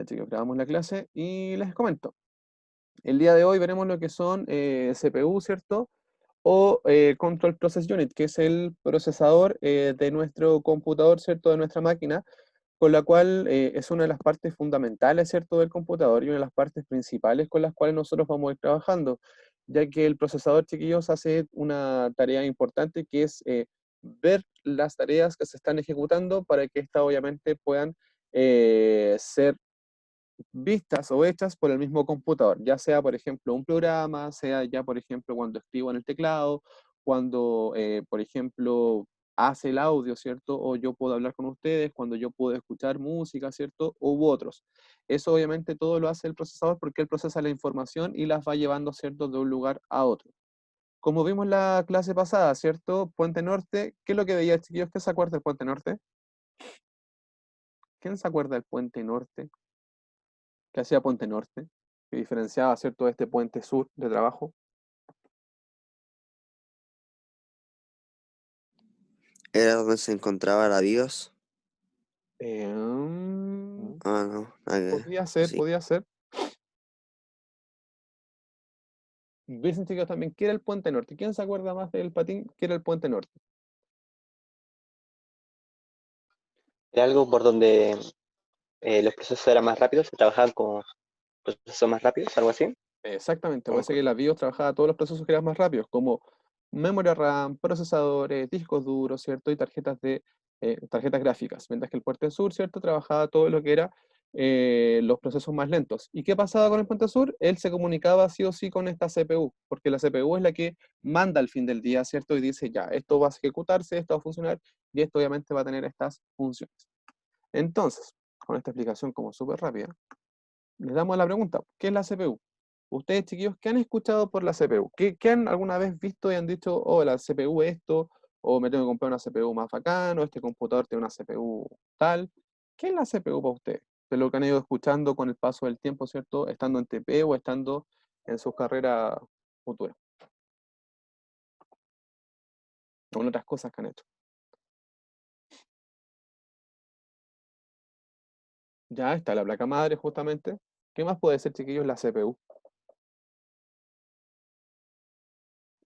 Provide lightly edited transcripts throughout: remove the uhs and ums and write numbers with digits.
Así que grabamos la clase y les comento. El día de hoy veremos lo que son CPU, ¿cierto? O Control Process Unit, que es el procesador de nuestro computador, ¿cierto? De nuestra máquina, con la cual es una de las partes fundamentales, ¿cierto? Del computador y una de las partes principales con las cuales nosotros vamos a ir trabajando, ya que el procesador, chiquillos, hace una tarea importante que es ver las tareas que se están ejecutando para que éstas obviamente puedan ser vistas o hechas por el mismo computador, ya sea, por ejemplo, un programa, sea ya, por ejemplo, cuando escribo en el teclado, cuando, por ejemplo, hace el audio, ¿cierto? O yo puedo hablar con ustedes, cuando yo puedo escuchar música, ¿cierto? U otros. Eso obviamente todo lo hace el procesador porque él procesa la información y las va llevando, ¿cierto? De un lugar a otro. Como vimos la clase pasada, ¿cierto? Puente Norte, ¿qué es lo que veía, chiquillos? ¿Qué se acuerda del Puente Norte? ¿Quién se acuerda del Puente Norte? ¿Qué hacía Puente Norte? Que diferenciaba, ¿cierto?, de este Puente Sur de trabajo. Era donde se encontraba la BIOS. Mm, Ah, no, nada que ver. podía ¿O ser, sí? podía ser. Dicen chicos también, ¿qué era el Puente Norte? ¿Quién se acuerda más del patín? ¿Qué era el Puente Norte? Era algo por donde los procesos eran más rápidos, se trabajaban con procesos más rápidos, algo así. Exactamente, No me parece que acuerdo. la BIOS trabajaba todos los procesos que eran más rápidos, como memoria RAM, procesadores, discos duros, ¿cierto? Y tarjetas gráficas, mientras que el Puente Sur, ¿cierto? Trabajaba todo lo que era los procesos más lentos. ¿Y qué pasaba con el Puente Sur? Él se comunicaba sí o sí con esta CPU, porque la CPU es la que manda al fin del día, ¿cierto? Y dice, ya, esto va a ejecutarse, esto va a funcionar, y esto obviamente va a tener estas funciones. Entonces, con esta explicación como súper rápida, les damos la pregunta, ¿qué es la CPU? Ustedes, chiquillos, ¿qué han escuchado por la CPU? ¿Qué han alguna vez visto y han dicho, oh, la CPU es esto, o me tengo que comprar una CPU más bacán, o este computador tiene una CPU tal? ¿Qué es la CPU para ustedes? De lo que han ido escuchando con el paso del tiempo, ¿cierto? Estando en TP o estando en sus carreras futuras, o en otras cosas que han hecho. Ya está la placa madre, justamente. ¿Qué más puede ser, chiquillos, la CPU?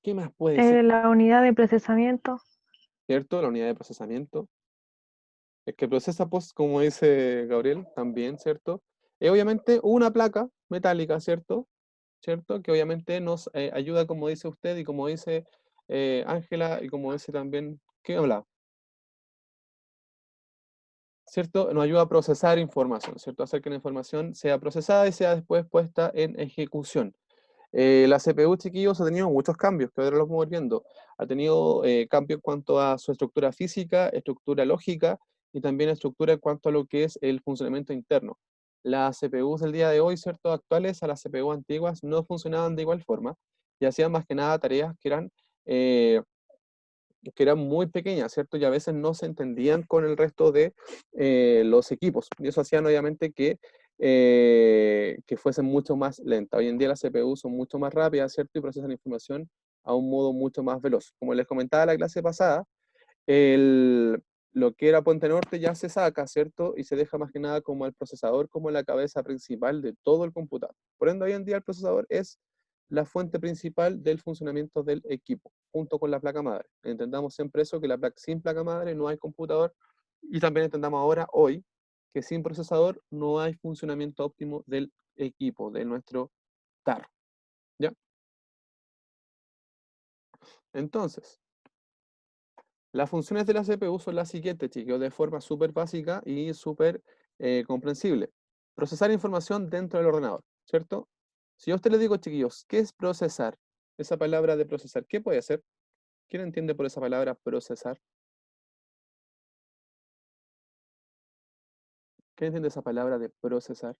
¿Qué más puede ser, La unidad de procesamiento. cierto? La unidad de procesamiento. Es que procesa, pues, como dice Gabriel, también, ¿cierto? Es obviamente una placa metálica, ¿cierto? ¿Cierto? Que obviamente nos ayuda, como dice usted y como dice Ángela y como dice también, ¿qué habla? ¿Cierto? Nos ayuda a procesar información, ¿cierto? Hacer que la información sea procesada y sea después puesta en ejecución. La CPU, chiquillos, ha tenido muchos cambios, que ahora los vamos viendo. Ha tenido cambios en cuanto a su estructura física, estructura lógica y también estructura en cuanto a lo que es el funcionamiento interno. Las CPUs del día de hoy, ¿cierto? Actuales a las CPU antiguas no funcionaban de igual forma y hacían más que nada tareas eh, que eran muy pequeñas, ¿cierto? Y a veces no se entendían con el resto de los equipos. Y eso hacía obviamente que fuesen mucho más lentas. Hoy en día las CPU son mucho más rápidas, ¿cierto? Y procesan información a un modo mucho más veloz. Como les comentaba en la clase pasada, el, lo que era Puente Norte ya se saca, ¿cierto? Y se deja más que nada como el procesador, como la cabeza principal de todo el computador. Por ende, hoy en día el procesador es la fuente principal del funcionamiento del equipo, junto con la placa madre. Entendamos siempre eso, que sin placa madre no hay computador, y también entendamos ahora, hoy, que sin procesador no hay funcionamiento óptimo del equipo, de nuestro tarro, ¿ya? Entonces, las funciones de la CPU son las siguientes, chicos, de forma súper básica y súper comprensible. Procesar información dentro del ordenador, ¿cierto? Si yo a usted le digo, chiquillos, ¿qué es procesar? Esa palabra de procesar, ¿qué puede hacer? ¿Quién entiende por esa palabra procesar? ¿Quién entiende esa palabra de procesar?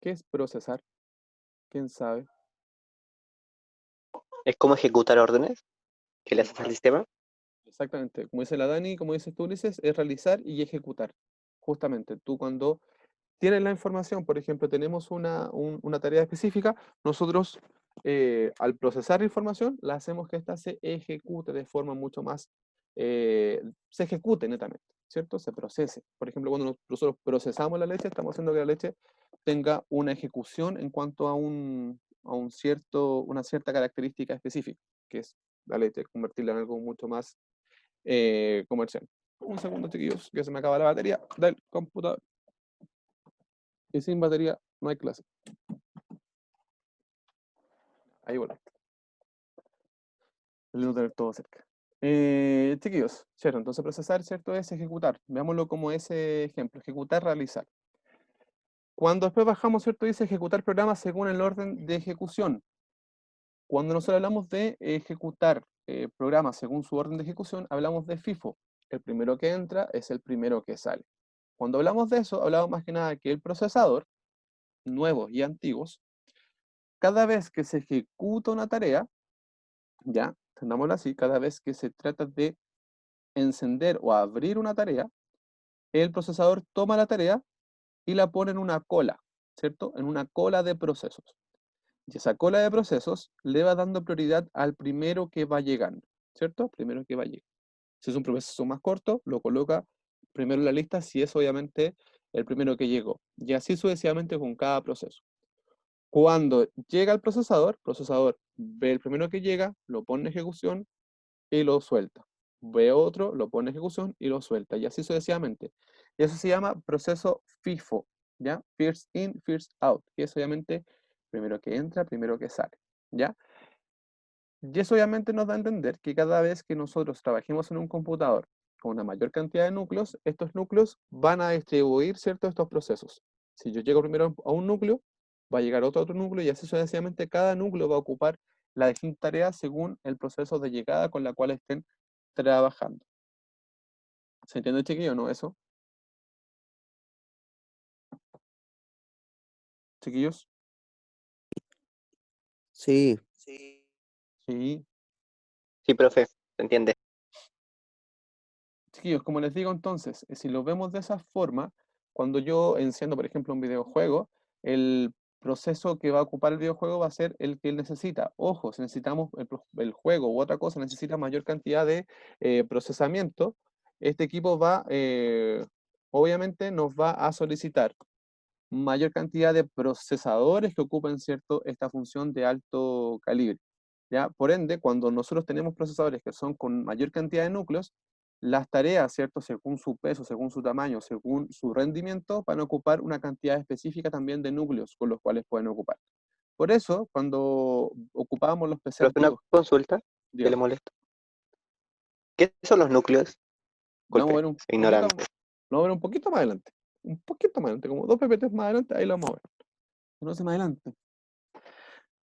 ¿Qué es procesar? ¿Quién sabe? Es como ejecutar órdenes que le haces al sistema. Exactamente, como dice la Dani, como dices tú, Ulises, es realizar y ejecutar. Justamente, tú cuando tienes la información, por ejemplo, tenemos una tarea específica, nosotros al procesar la información, la hacemos que ésta se ejecute de forma mucho más se ejecute netamente, ¿cierto? Se procese. Por ejemplo, cuando nosotros procesamos la leche, estamos haciendo que la leche tenga una ejecución en cuanto a una cierta característica específica, que es la leche, convertirla en algo mucho más comercial. Un segundo, chiquillos, que se me acaba la batería del computador. Y sin batería no hay clase. Ahí volvemos. El tener todo cerca. Chiquillos, ¿cierto? Entonces procesar, ¿cierto? Es ejecutar. Veámoslo como ese ejemplo. Ejecutar, realizar. Cuando después bajamos, ¿cierto? Dice ejecutar programas según el orden de ejecución. Cuando nosotros hablamos de ejecutar programas según su orden de ejecución, hablamos de FIFO. El primero que entra es el primero que sale. Cuando hablamos de eso, hablamos más que nada que el procesador, nuevos y antiguos, cada vez que se ejecuta una tarea, ya, entendámoslo así, cada vez que se trata de encender o abrir una tarea, el procesador toma la tarea y la pone en una cola, ¿cierto? En una cola de procesos. Y esa cola de procesos le va dando prioridad al primero que va llegando, ¿cierto? Primero que va llegando. Si es un proceso más corto, lo coloca primero en la lista si es obviamente el primero que llegó. Y así sucesivamente con cada proceso. Cuando llega el procesador ve el primero que llega, lo pone en ejecución y lo suelta. Ve otro, lo pone en ejecución y lo suelta. Y así sucesivamente. Y eso se llama proceso FIFO, ¿ya? First in, first out. Que es obviamente primero que entra, primero que sale, ¿ya? Y eso obviamente nos da a entender que cada vez que nosotros trabajemos en un computador con una mayor cantidad de núcleos, estos núcleos van a distribuir, ¿cierto?, estos procesos. Si yo llego primero a un núcleo, va a llegar otro núcleo y así sucesivamente cada núcleo va a ocupar la distinta tarea según el proceso de llegada con la cual estén trabajando. ¿Se entiende, chiquillo, no? Eso. Chiquillos. Sí, Sí. Sí, profe, ¿se entiende? Chiquillos, como les digo entonces, si lo vemos de esa forma, cuando yo enciendo, por ejemplo, un videojuego, el proceso que va a ocupar el videojuego va a ser el que él necesita. Ojo, si necesitamos el juego u otra cosa, necesita mayor cantidad de procesamiento, este equipo obviamente nos va a solicitar mayor cantidad de procesadores que ocupen, ¿cierto?, esta función de alto calibre. ¿Ya? Por ende, cuando nosotros tenemos procesadores que son con mayor cantidad de núcleos, las tareas, ¿cierto?, según su peso, según su tamaño, según su rendimiento, van a ocupar una cantidad específica también de núcleos con los cuales pueden ocupar. Por eso, cuando ocupábamos los PC Profe, una antiguos, consulta, que le digamos, molesta. ¿Qué son los núcleos? vamos a Disculpe, ver un soy poquito, ignorante. lo vamos a ver un poquito más adelante. Un poquito más adelante, como 2 PPTs más adelante, ahí lo vamos a ver. No sé más adelante.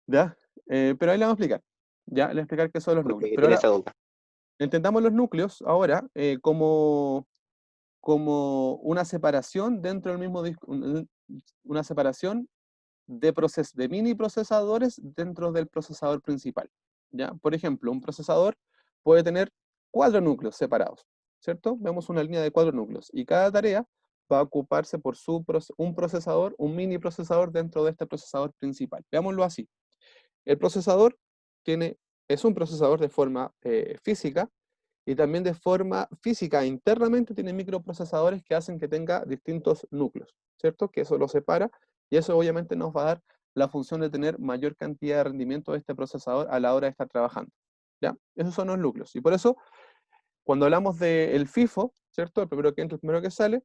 ¿Ya? Pero ahí le vamos a explicar. Ya, le voy a explicar qué son los núcleos. Porque Pero tiene ahora, esa duda. entendamos los núcleos ahora como una separación dentro del mismo disco, una separación de mini procesadores dentro del procesador principal. ¿Ya? Por ejemplo, un procesador puede tener 4 núcleos separados, ¿cierto? Vemos una línea de 4 núcleos y cada tarea va a ocuparse por un procesador, un mini procesador dentro de este procesador principal. Veámoslo así. El procesador es un procesador de forma física y también de forma física internamente tiene microprocesadores que hacen que tenga distintos núcleos, ¿cierto? Que eso lo separa y eso obviamente nos va a dar la función de tener mayor cantidad de rendimiento de este procesador a la hora de estar trabajando, ¿ya? Esos son los núcleos y por eso cuando hablamos del FIFO, ¿cierto? El primero que entra, el primero que sale,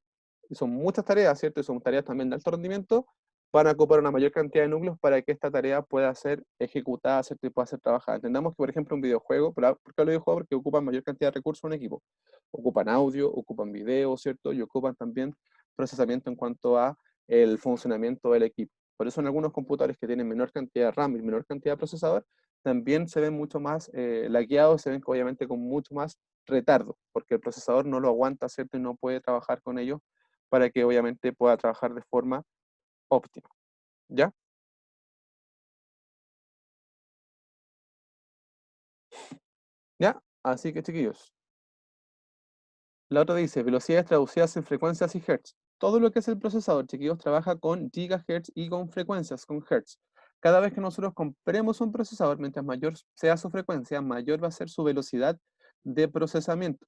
y son muchas tareas, ¿cierto? Y son tareas también de alto rendimiento, van a ocupar una mayor cantidad de núcleos para que esta tarea pueda ser ejecutada, ¿cierto? Y pueda ser trabajada. Entendamos que, por ejemplo, un videojuego, ¿por qué hablo de videojuego? Porque ocupan mayor cantidad de recursos en un equipo. Ocupan audio, ocupan video, ¿cierto? Y ocupan también procesamiento en cuanto a el funcionamiento del equipo. Por eso en algunos computadores que tienen menor cantidad de RAM y menor cantidad de procesador, también se ven mucho más lagueados, se ven obviamente con mucho más retardo, porque el procesador no lo aguanta, ¿cierto? Y no puede trabajar con ellos para que obviamente pueda trabajar de forma óptima, ¿ya? ¿Ya? Así que chiquillos. La otra dice, velocidades traducidas en frecuencias y hertz. Todo lo que es el procesador, chiquillos, trabaja con gigahertz y con frecuencias, con hertz. Cada vez que nosotros compremos un procesador, mientras mayor sea su frecuencia, mayor va a ser su velocidad de procesamiento.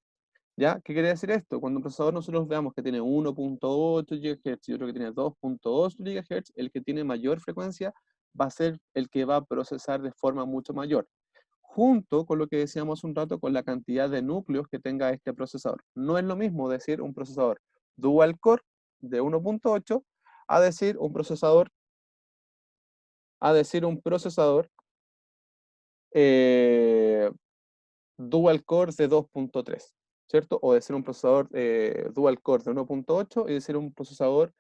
¿Ya? ¿Qué quiere decir esto? Cuando un procesador nosotros veamos que tiene 1.8 GHz y otro que tiene 2.2 GHz, el que tiene mayor frecuencia va a ser el que va a procesar de forma mucho mayor, junto con lo que decíamos un rato, con la cantidad de núcleos que tenga este procesador. No es lo mismo decir un procesador dual core de 1.8 a decir un procesador eh, dual core de 2.3, ¿cierto? O decir un procesador dual core de 1.8 y decir un procesador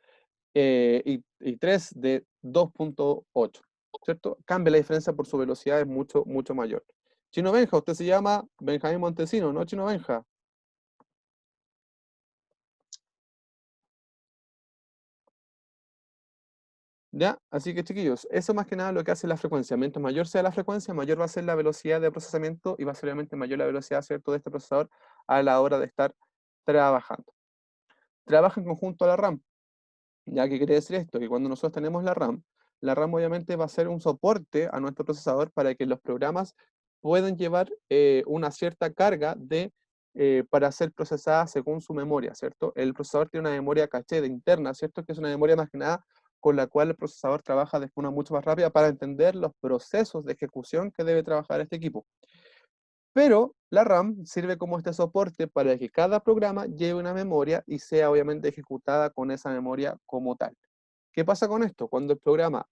i3 de 2.8, ¿cierto? Cambia la diferencia por su velocidad, es mucho, mucho mayor. Chino Benja, usted se llama Benjamín Montesino, ¿no, Chino Benja? ¿Ya? Así que, chiquillos, eso más que nada lo que hace la frecuencia. Mientras mayor sea la frecuencia, mayor va a ser la velocidad de procesamiento y va a ser obviamente mayor la velocidad, ¿cierto?, de este procesador a la hora de estar trabajando. Trabaja en conjunto a la RAM. ¿Ya? ¿Qué quiere decir esto? Que cuando nosotros tenemos la RAM obviamente va a ser un soporte a nuestro procesador para que los programas puedan llevar una cierta carga para ser procesadas según su memoria, ¿cierto? El procesador tiene una memoria caché de interna, ¿cierto? Que es una memoria más que nada con la cual el procesador trabaja de forma mucho más rápida para entender los procesos de ejecución que debe trabajar este equipo. Pero la RAM sirve como este soporte para que cada programa lleve una memoria y sea obviamente ejecutada con esa memoria como tal. ¿Qué pasa con esto? Cuando el programa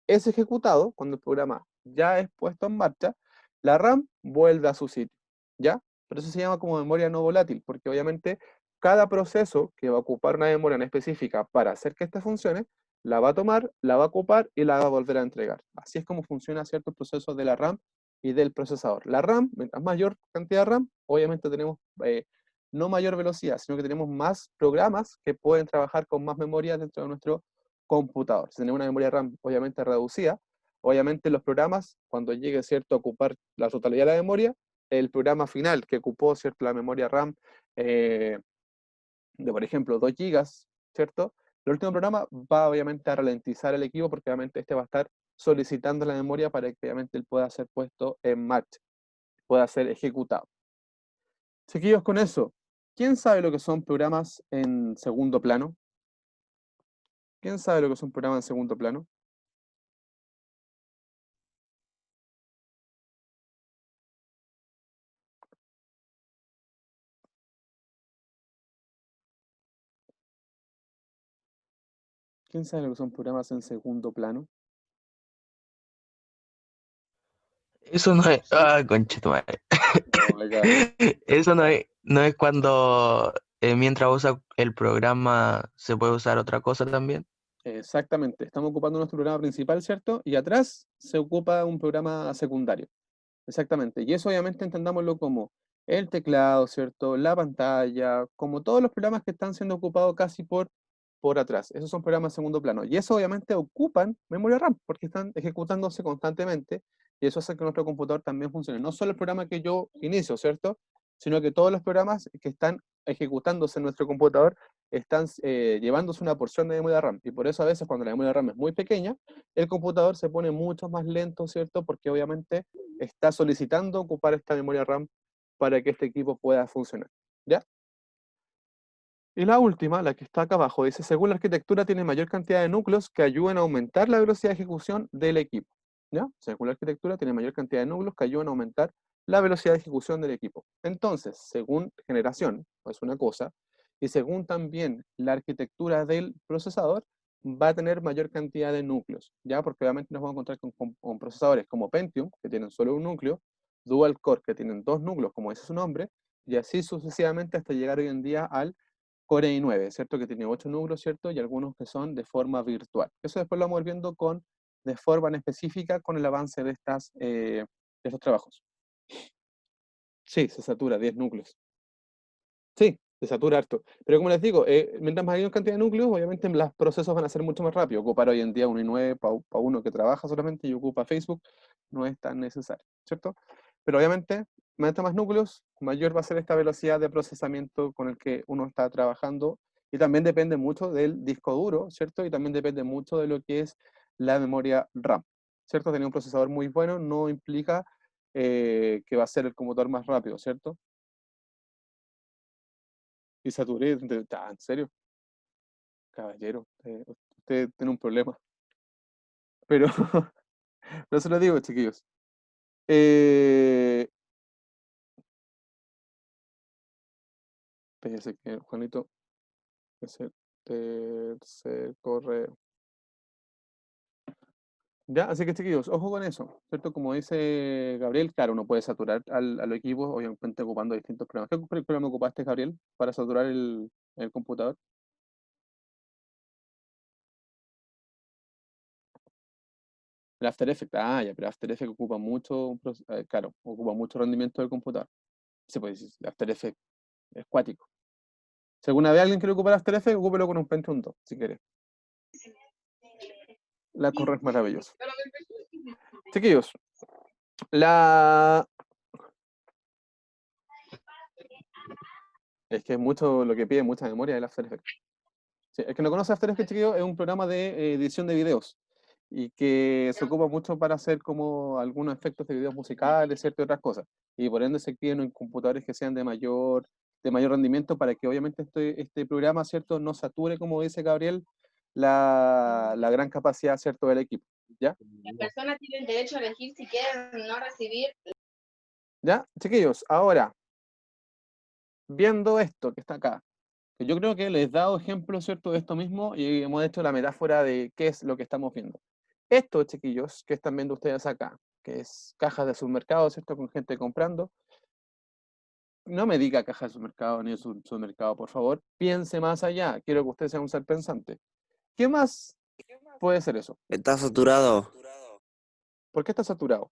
es ejecutado, cuando el programa ya es puesto en marcha, la RAM vuelve a su sitio, ¿ya? Pero eso se llama como memoria no volátil, porque obviamente cada proceso que va a ocupar una memoria en específica para hacer que ésta funcione, la va a tomar, la va a ocupar y la va a volver a entregar. Así es como funciona ciertos procesos de la RAM y del procesador. La RAM, mientras mayor cantidad de RAM, obviamente tenemos no mayor velocidad, sino que tenemos más programas que pueden trabajar con más memoria dentro de nuestro computador. Si tenemos una memoria RAM obviamente reducida, obviamente los programas, cuando llegue cierto a ocupar la totalidad de la memoria, el programa final que ocupó cierto la memoria RAM eh, de por ejemplo 2 gigas, ¿cierto? El último programa va obviamente a ralentizar el equipo porque obviamente este va a estar solicitando la memoria para que obviamente él pueda ser puesto en marcha, pueda ser ejecutado. Seguidos con eso, ¿quién sabe lo que son programas en segundo plano? ¿Quién sabe lo que son programas en segundo plano? ¿Quién sabe lo que son programas en segundo plano? Eso no es. Ah, concha tu madre. Oiga, Eso no es cuando mientras usa el programa se puede usar otra cosa también. exactamente. Estamos ocupando nuestro programa principal, ¿cierto? Y atrás se ocupa un programa secundario. Exactamente. Y eso obviamente entendámoslo como el teclado, ¿cierto? La pantalla, como todos los programas que están siendo ocupados casi por atrás. Esos son programas de segundo plano. Y eso obviamente ocupan memoria RAM, porque están ejecutándose constantemente. Y eso hace que nuestro computador también funcione. No solo el programa que yo inicio, ¿cierto? Sino que todos los programas que están ejecutándose en nuestro computador están llevándose una porción de memoria RAM. Y por eso a veces cuando la memoria RAM es muy pequeña, el computador se pone mucho más lento, ¿cierto? Porque obviamente está solicitando ocupar esta memoria RAM para que este equipo pueda funcionar. ¿Ya? Y la última, la que está acá abajo, dice, según la arquitectura tiene mayor cantidad de núcleos que ayuden a aumentar la velocidad de ejecución del equipo. ¿Ya? Según la arquitectura tiene mayor cantidad de núcleos que ayudan a aumentar la velocidad de ejecución del equipo. Entonces, según generación, es una cosa, y según también la arquitectura del procesador, va a tener mayor cantidad de núcleos, ¿ya? Porque obviamente nos vamos a encontrar con procesadores como Pentium, que tienen solo un núcleo, Dual Core, que tienen 2 núcleos, como dice su nombre, y así sucesivamente hasta llegar hoy en día al Core i9, ¿cierto? Que tiene 8 núcleos, ¿cierto? Y algunos que son de forma virtual. Eso después lo vamos a ir viendo de forma en específica con el avance de estos trabajos. Sí, se satura, 10 núcleos. Sí, se satura harto. Pero como les digo, mientras mayor cantidad de núcleos, obviamente los procesos van a ser mucho más rápidos. Ocupar hoy en día un i9 para uno que trabaja solamente y ocupa Facebook no es tan necesario, ¿cierto? Pero obviamente, mientras más núcleos, mayor va a ser esta velocidad de procesamiento con el que uno está trabajando. Y también depende mucho del disco duro, ¿cierto? Y también depende mucho de lo que es la memoria RAM, ¿cierto? Tener un procesador muy bueno no implica que va a ser el computador más rápido, ¿cierto? Y saturé. ¿En serio? Caballero, usted tiene un problema. Pero, no se lo digo, chiquillos. Fíjense que Juanito es el tercer correo. Ya, así que chiquillos, ojo con eso, ¿cierto? Como dice Gabriel, claro, uno puede saturar al equipo, obviamente ocupando distintos programas. ¿Qué programa ocupaste, Gabriel, para saturar el computador? El After Effects, ya, pero After Effects ocupa mucho, claro, ocupa mucho rendimiento del computador. Se puede decir, After Effects es cuático. Si alguna vez alguien quiere ocupar After Effects, ocúpelo con un Pentium 2, si quiere. La corre es maravilloso. Chiquillos, es que es mucho lo que pide, mucha memoria el After Effects. Sí, el que no conoce After Effects, chiquillos, es un programa de edición de videos y que se ocupa mucho para hacer como algunos efectos de videos musicales, ¿cierto? Y otras cosas. Y por ende se piden en computadores que sean de mayor rendimiento para que obviamente este programa, ¿cierto? No sature, como dice Gabriel, la gran capacidad, ¿cierto? Del equipo. ¿Ya? Las personas tienen derecho a elegir si quieren no recibir. ¿Ya? Chiquillos, ahora, viendo esto que está acá, que yo creo que les he dado ejemplo, ¿cierto? De esto mismo y hemos hecho la metáfora de qué es lo que estamos viendo. Esto, chiquillos, que están viendo ustedes acá, que es cajas de supermercado, ¿cierto? Con gente comprando. No me diga caja de supermercado ni de supermercado, por favor. Piense más allá. Quiero que usted sea un ser pensante. ¿Qué más puede ser eso? Está saturado ¿Por qué está saturado?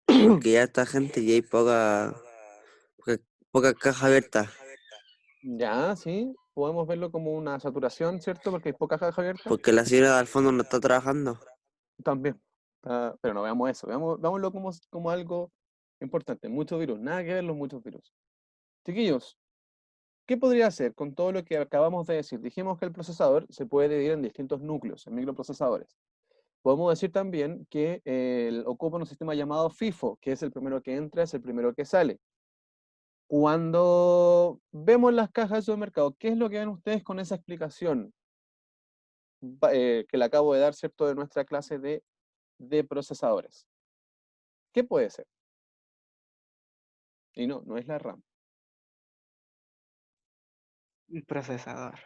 porque ya esta gente y hay poca caja abierta. Ya, sí. Podemos verlo como una saturación, ¿cierto? Porque hay poca caja abierta. Porque la señora al fondo no está trabajando. También. Pero no veamos eso. Veámoslo como algo importante. Muchos virus. Nada que ver los muchos virus. Chiquillos, ¿qué podría hacer con todo lo que acabamos de decir? Dijimos que el procesador se puede dividir en distintos núcleos, en microprocesadores. Podemos decir también que ocupa un sistema llamado FIFO, que es el primero que entra, es el primero que sale. Cuando vemos las cajas de supermercado, ¿qué es lo que ven ustedes con esa explicación que le acabo de dar, ¿cierto?, de nuestra clase de procesadores? ¿Qué puede ser? Y no es la RAM. Un procesador,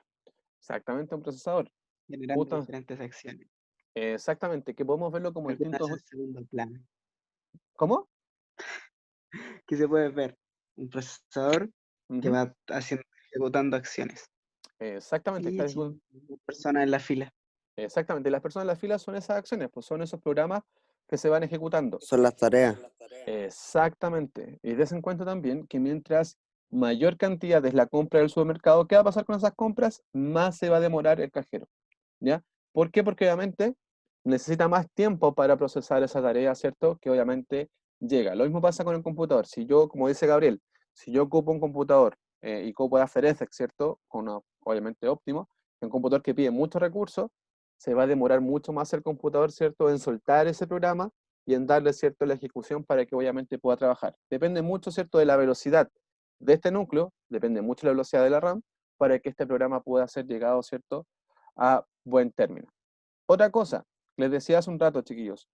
Exactamente un procesador. generando Justa- diferentes acciones. Exactamente, que podemos verlo como Algunas distintos... en segundo plano. ¿Cómo? Aquí se puede ver un procesador que Ujú. va ejecutando acciones. Exactamente, Y sí, una persona en la fila. exactamente. Las personas en la fila son esas acciones, pues son esos programas que se van ejecutando. Son las tareas. Exactamente. Y des en cuenta también que mientras mayor cantidad es la compra del supermercado, ¿qué va a pasar con esas compras? Más se va a demorar el cajero. ¿Ya? ¿Por qué? Porque obviamente necesita más tiempo para procesar esa tarea, ¿cierto? Que obviamente llega. Lo mismo pasa con el computador. Si yo, como dice Gabriel, si yo ocupo un computador y ocupo After Effects, ¿cierto? Obviamente óptimo, un computador que pide muchos recursos, se va a demorar mucho más el computador, ¿cierto? En soltar ese programa y en darle, ¿cierto?, la ejecución para que obviamente pueda trabajar. Depende mucho, ¿cierto?, de la velocidad de este núcleo, depende mucho de la velocidad de la RAM, para que este programa pueda ser llegado, ¿cierto?, a buen término. Otra cosa, les decía hace un rato, chiquillos,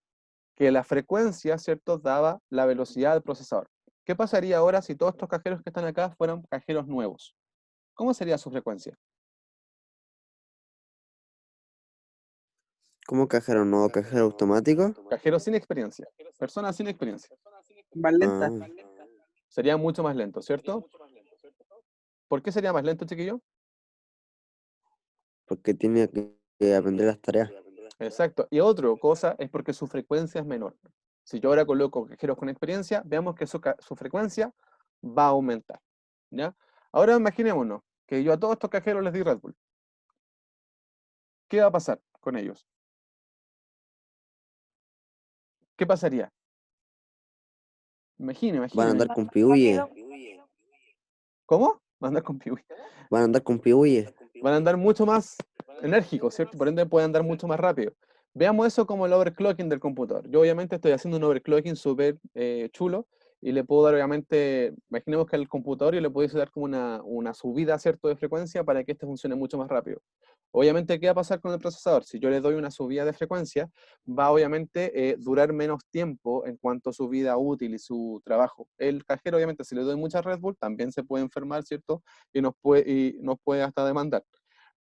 que la frecuencia, ¿cierto?, daba la velocidad del procesador. ¿Qué pasaría ahora si todos estos cajeros que están acá fueran cajeros nuevos? ¿Cómo sería su frecuencia? ¿Cómo cajero nuevo? ¿Cajero automático? Cajeros sin experiencia, personas sin experiencia. Más lenta. Ah, Sería mucho más lento, ¿cierto? ¿Por qué sería más lento, chiquillo? porque tiene que aprender las tareas. Exacto. Y otra cosa es porque su frecuencia es menor. Si yo ahora coloco cajeros con experiencia, veamos que su frecuencia va a aumentar. ¿Ya? Ahora imaginémonos que yo a todos estos cajeros les di Red Bull. ¿Qué va a pasar con ellos? ¿Qué pasaría? Van a Imagine. andar con piuye. ¿Cómo? Van a andar con piuí. Van a andar con piuye. Van a andar mucho más enérgicos, ¿cierto? Por ende pueden andar mucho más rápido. Veamos eso como el overclocking del computador. Yo obviamente estoy haciendo un overclocking súper chulo y le puedo dar, obviamente, imaginemos que al computador yo le puedo dar como una subida, ¿cierto?, de frecuencia para que este funcione mucho más rápido. Obviamente, ¿qué va a pasar con el procesador? Si yo le doy una subida de frecuencia, va obviamente durar menos tiempo en cuanto a su vida útil y su trabajo. El cajero, obviamente, si le doy mucha Red Bull, también se puede enfermar, ¿cierto? Y nos puede hasta demandar.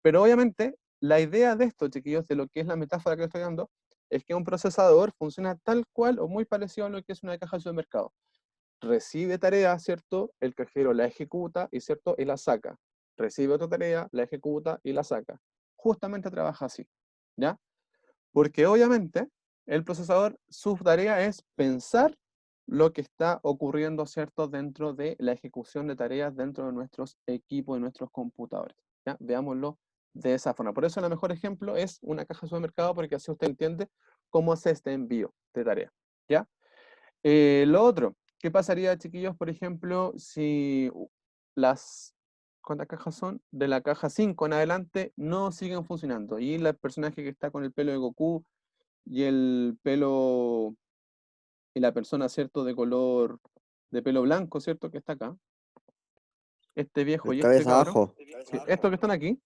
Pero obviamente, la idea de esto, chiquillos, de lo que es la metáfora que les estoy dando, es que un procesador funciona tal cual o muy parecido a lo que es una caja de supermercado. Recibe tarea, ¿cierto? El cajero la ejecuta y, ¿cierto?, y la saca. Recibe otra tarea, la ejecuta y la saca. Justamente trabaja así, ¿ya? Porque obviamente el procesador, su tarea es pensar lo que está ocurriendo, ¿cierto?, dentro de la ejecución de tareas dentro de nuestros equipos, de nuestros computadores, ¿ya? Veámoslo de esa forma. Por eso el mejor ejemplo es una caja de supermercado, porque así usted entiende cómo hace este envío de tarea, ¿ya? Lo otro, ¿qué pasaría, chiquillos, por ejemplo, si las, ¿cuántas cajas son? De la caja 5 en adelante no siguen funcionando y el personaje que está con el pelo de Goku y el pelo, y la persona, ¿cierto?, de color, de pelo blanco, ¿cierto?, que está acá, este viejo El y este cabeza cabrón, abajo. sí, estos que están aquí,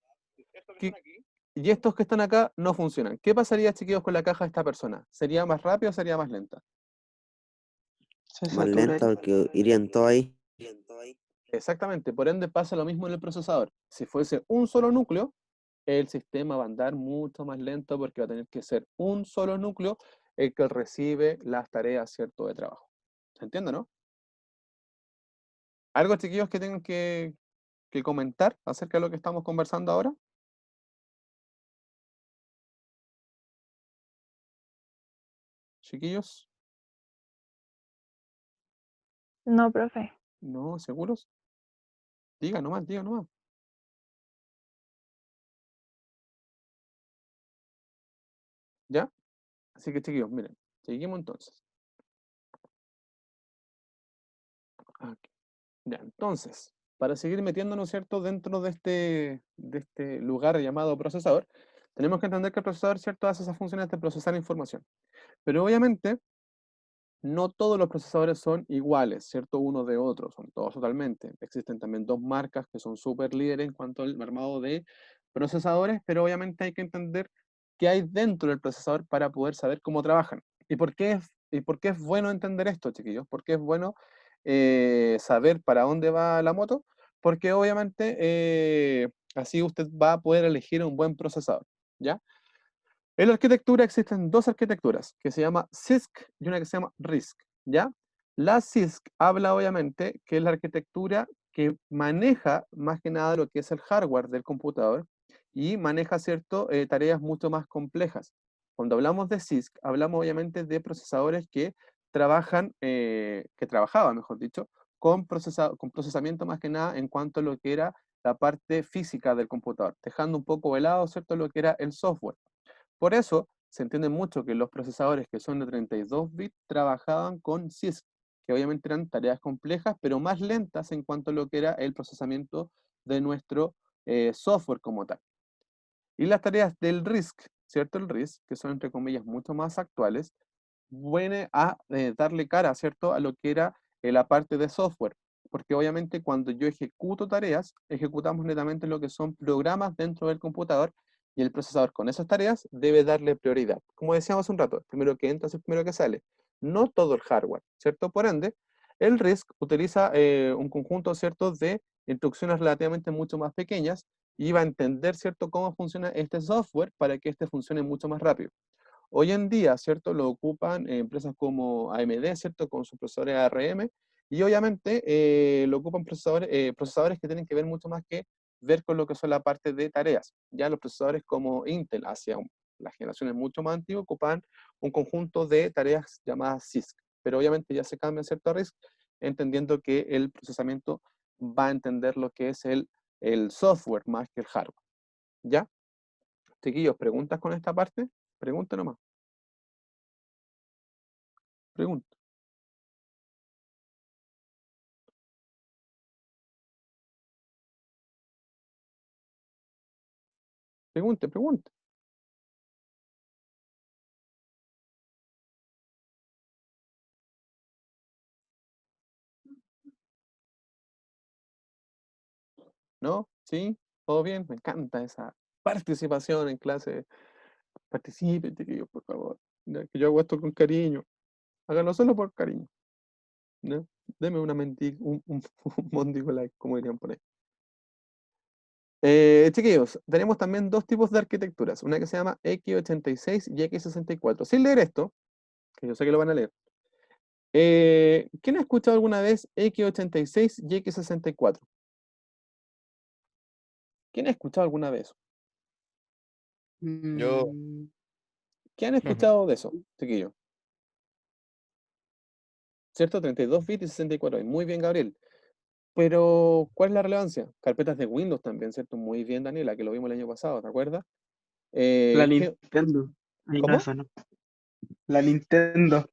que- y estos que están acá no funcionan. ¿Qué pasaría, chiquillos, con la caja de esta persona? ¿Sería más rápida o sería más lenta? Se Más lenta saturaría. porque irían todos ahí. Exactamente, por ende pasa lo mismo en el procesador. Si fuese un solo núcleo, el sistema va a andar mucho más lento porque va a tener que ser un solo núcleo el que recibe las tareas, ¿cierto?, de trabajo. ¿Se entiende, no? ¿Algo, chiquillos, que tengan que comentar acerca de lo que estamos conversando ahora? Chiquillos, No, profe. ¿no? ¿Seguros? Diga nomás, diga nomás. ¿Ya? Así que, chiquillos, miren, seguimos entonces. Ok. Ya, entonces, para seguir metiéndonos, ¿cierto?, dentro de este lugar llamado procesador, tenemos que entender que el procesador, ¿cierto?, hace esas funciones de procesar información. Pero obviamente, no todos los procesadores son iguales, ¿cierto?, uno de otro, son todos totalmente. Existen también dos marcas que son súper líderes en cuanto al armado de procesadores, pero obviamente hay que entender qué hay dentro del procesador para poder saber cómo trabajan. ¿Y por qué es bueno entender esto, chiquillos? ¿Por qué es bueno saber para dónde va la moto? Porque obviamente así usted va a poder elegir un buen procesador, ¿ya? En la arquitectura existen dos arquitecturas, que se llama CISC y una que se llama RISC, ¿ya? La CISC habla obviamente que es la arquitectura que maneja más que nada lo que es el hardware del computador y maneja, ¿cierto?, tareas mucho más complejas. Cuando hablamos de CISC, hablamos obviamente de procesadores que trabajaban, mejor dicho, con procesamiento más que nada en cuanto a lo que era la parte física del computador, dejando un poco de lado, ¿cierto?, lo que era el software. Por eso se entiende mucho que los procesadores que son de 32 bits trabajaban con CISC, que obviamente eran tareas complejas, pero más lentas en cuanto a lo que era el procesamiento de nuestro software como tal. Y las tareas del RISC, ¿cierto? El RISC, que son entre comillas mucho más actuales, viene a darle cara, ¿cierto?, a lo que era la parte de software. Porque obviamente cuando yo ejecuto tareas, ejecutamos netamente lo que son programas dentro del computador y el procesador con esas tareas debe darle prioridad. Como decíamos hace un rato, el primero que entra es el primero que sale. No todo el hardware, ¿cierto? Por ende, el RISC utiliza un conjunto, ¿cierto?, de instrucciones relativamente mucho más pequeñas y va a entender, ¿cierto?, cómo funciona este software para que este funcione mucho más rápido. Hoy en día, ¿cierto? Lo ocupan empresas como AMD, ¿cierto? Con sus procesadores ARM, y obviamente lo ocupan procesadores que tienen que ver mucho más que ver con lo que son la parte de tareas. Ya los procesadores como Intel, hacia las generaciones mucho más antiguas, ocupan un conjunto de tareas llamadas CISC, pero obviamente ya se cambia, ¿cierto?, a RISC, entendiendo que el procesamiento va a entender lo que es el software más que el hardware. ¿Ya? Chiquillos, ¿preguntas con esta parte? Pregunta nomás. Pregunta. Pregunte, pregunte. ¿No? ¿Sí? ¿Todo bien? Me encanta esa participación en clase. Participen, chiquillos, por favor. Ya que yo hago esto con cariño. Háganlo solo por cariño. ¿No? Deme una un mondigo like, como dirían por ahí. Chiquillos, tenemos también dos tipos de arquitecturas. Una que se llama X86 y X64. Sin leer esto, que yo sé que lo van a leer. ¿Quién ha escuchado alguna vez X86 y X64? ¿Quién ha escuchado alguna vez eso? Yo. Mm, ¿Qué han escuchado de eso, chiquillos? ¿Cierto? 32 bits y 64 bits. Muy bien, Gabriel. Pero, ¿cuál es la relevancia? Carpetas de Windows también, ¿cierto? Muy bien, Daniela, que lo vimos el año pasado, ¿te acuerdas? La ¿Qué? Nintendo. Ahí no, ¿Cómo? eso no. La Nintendo.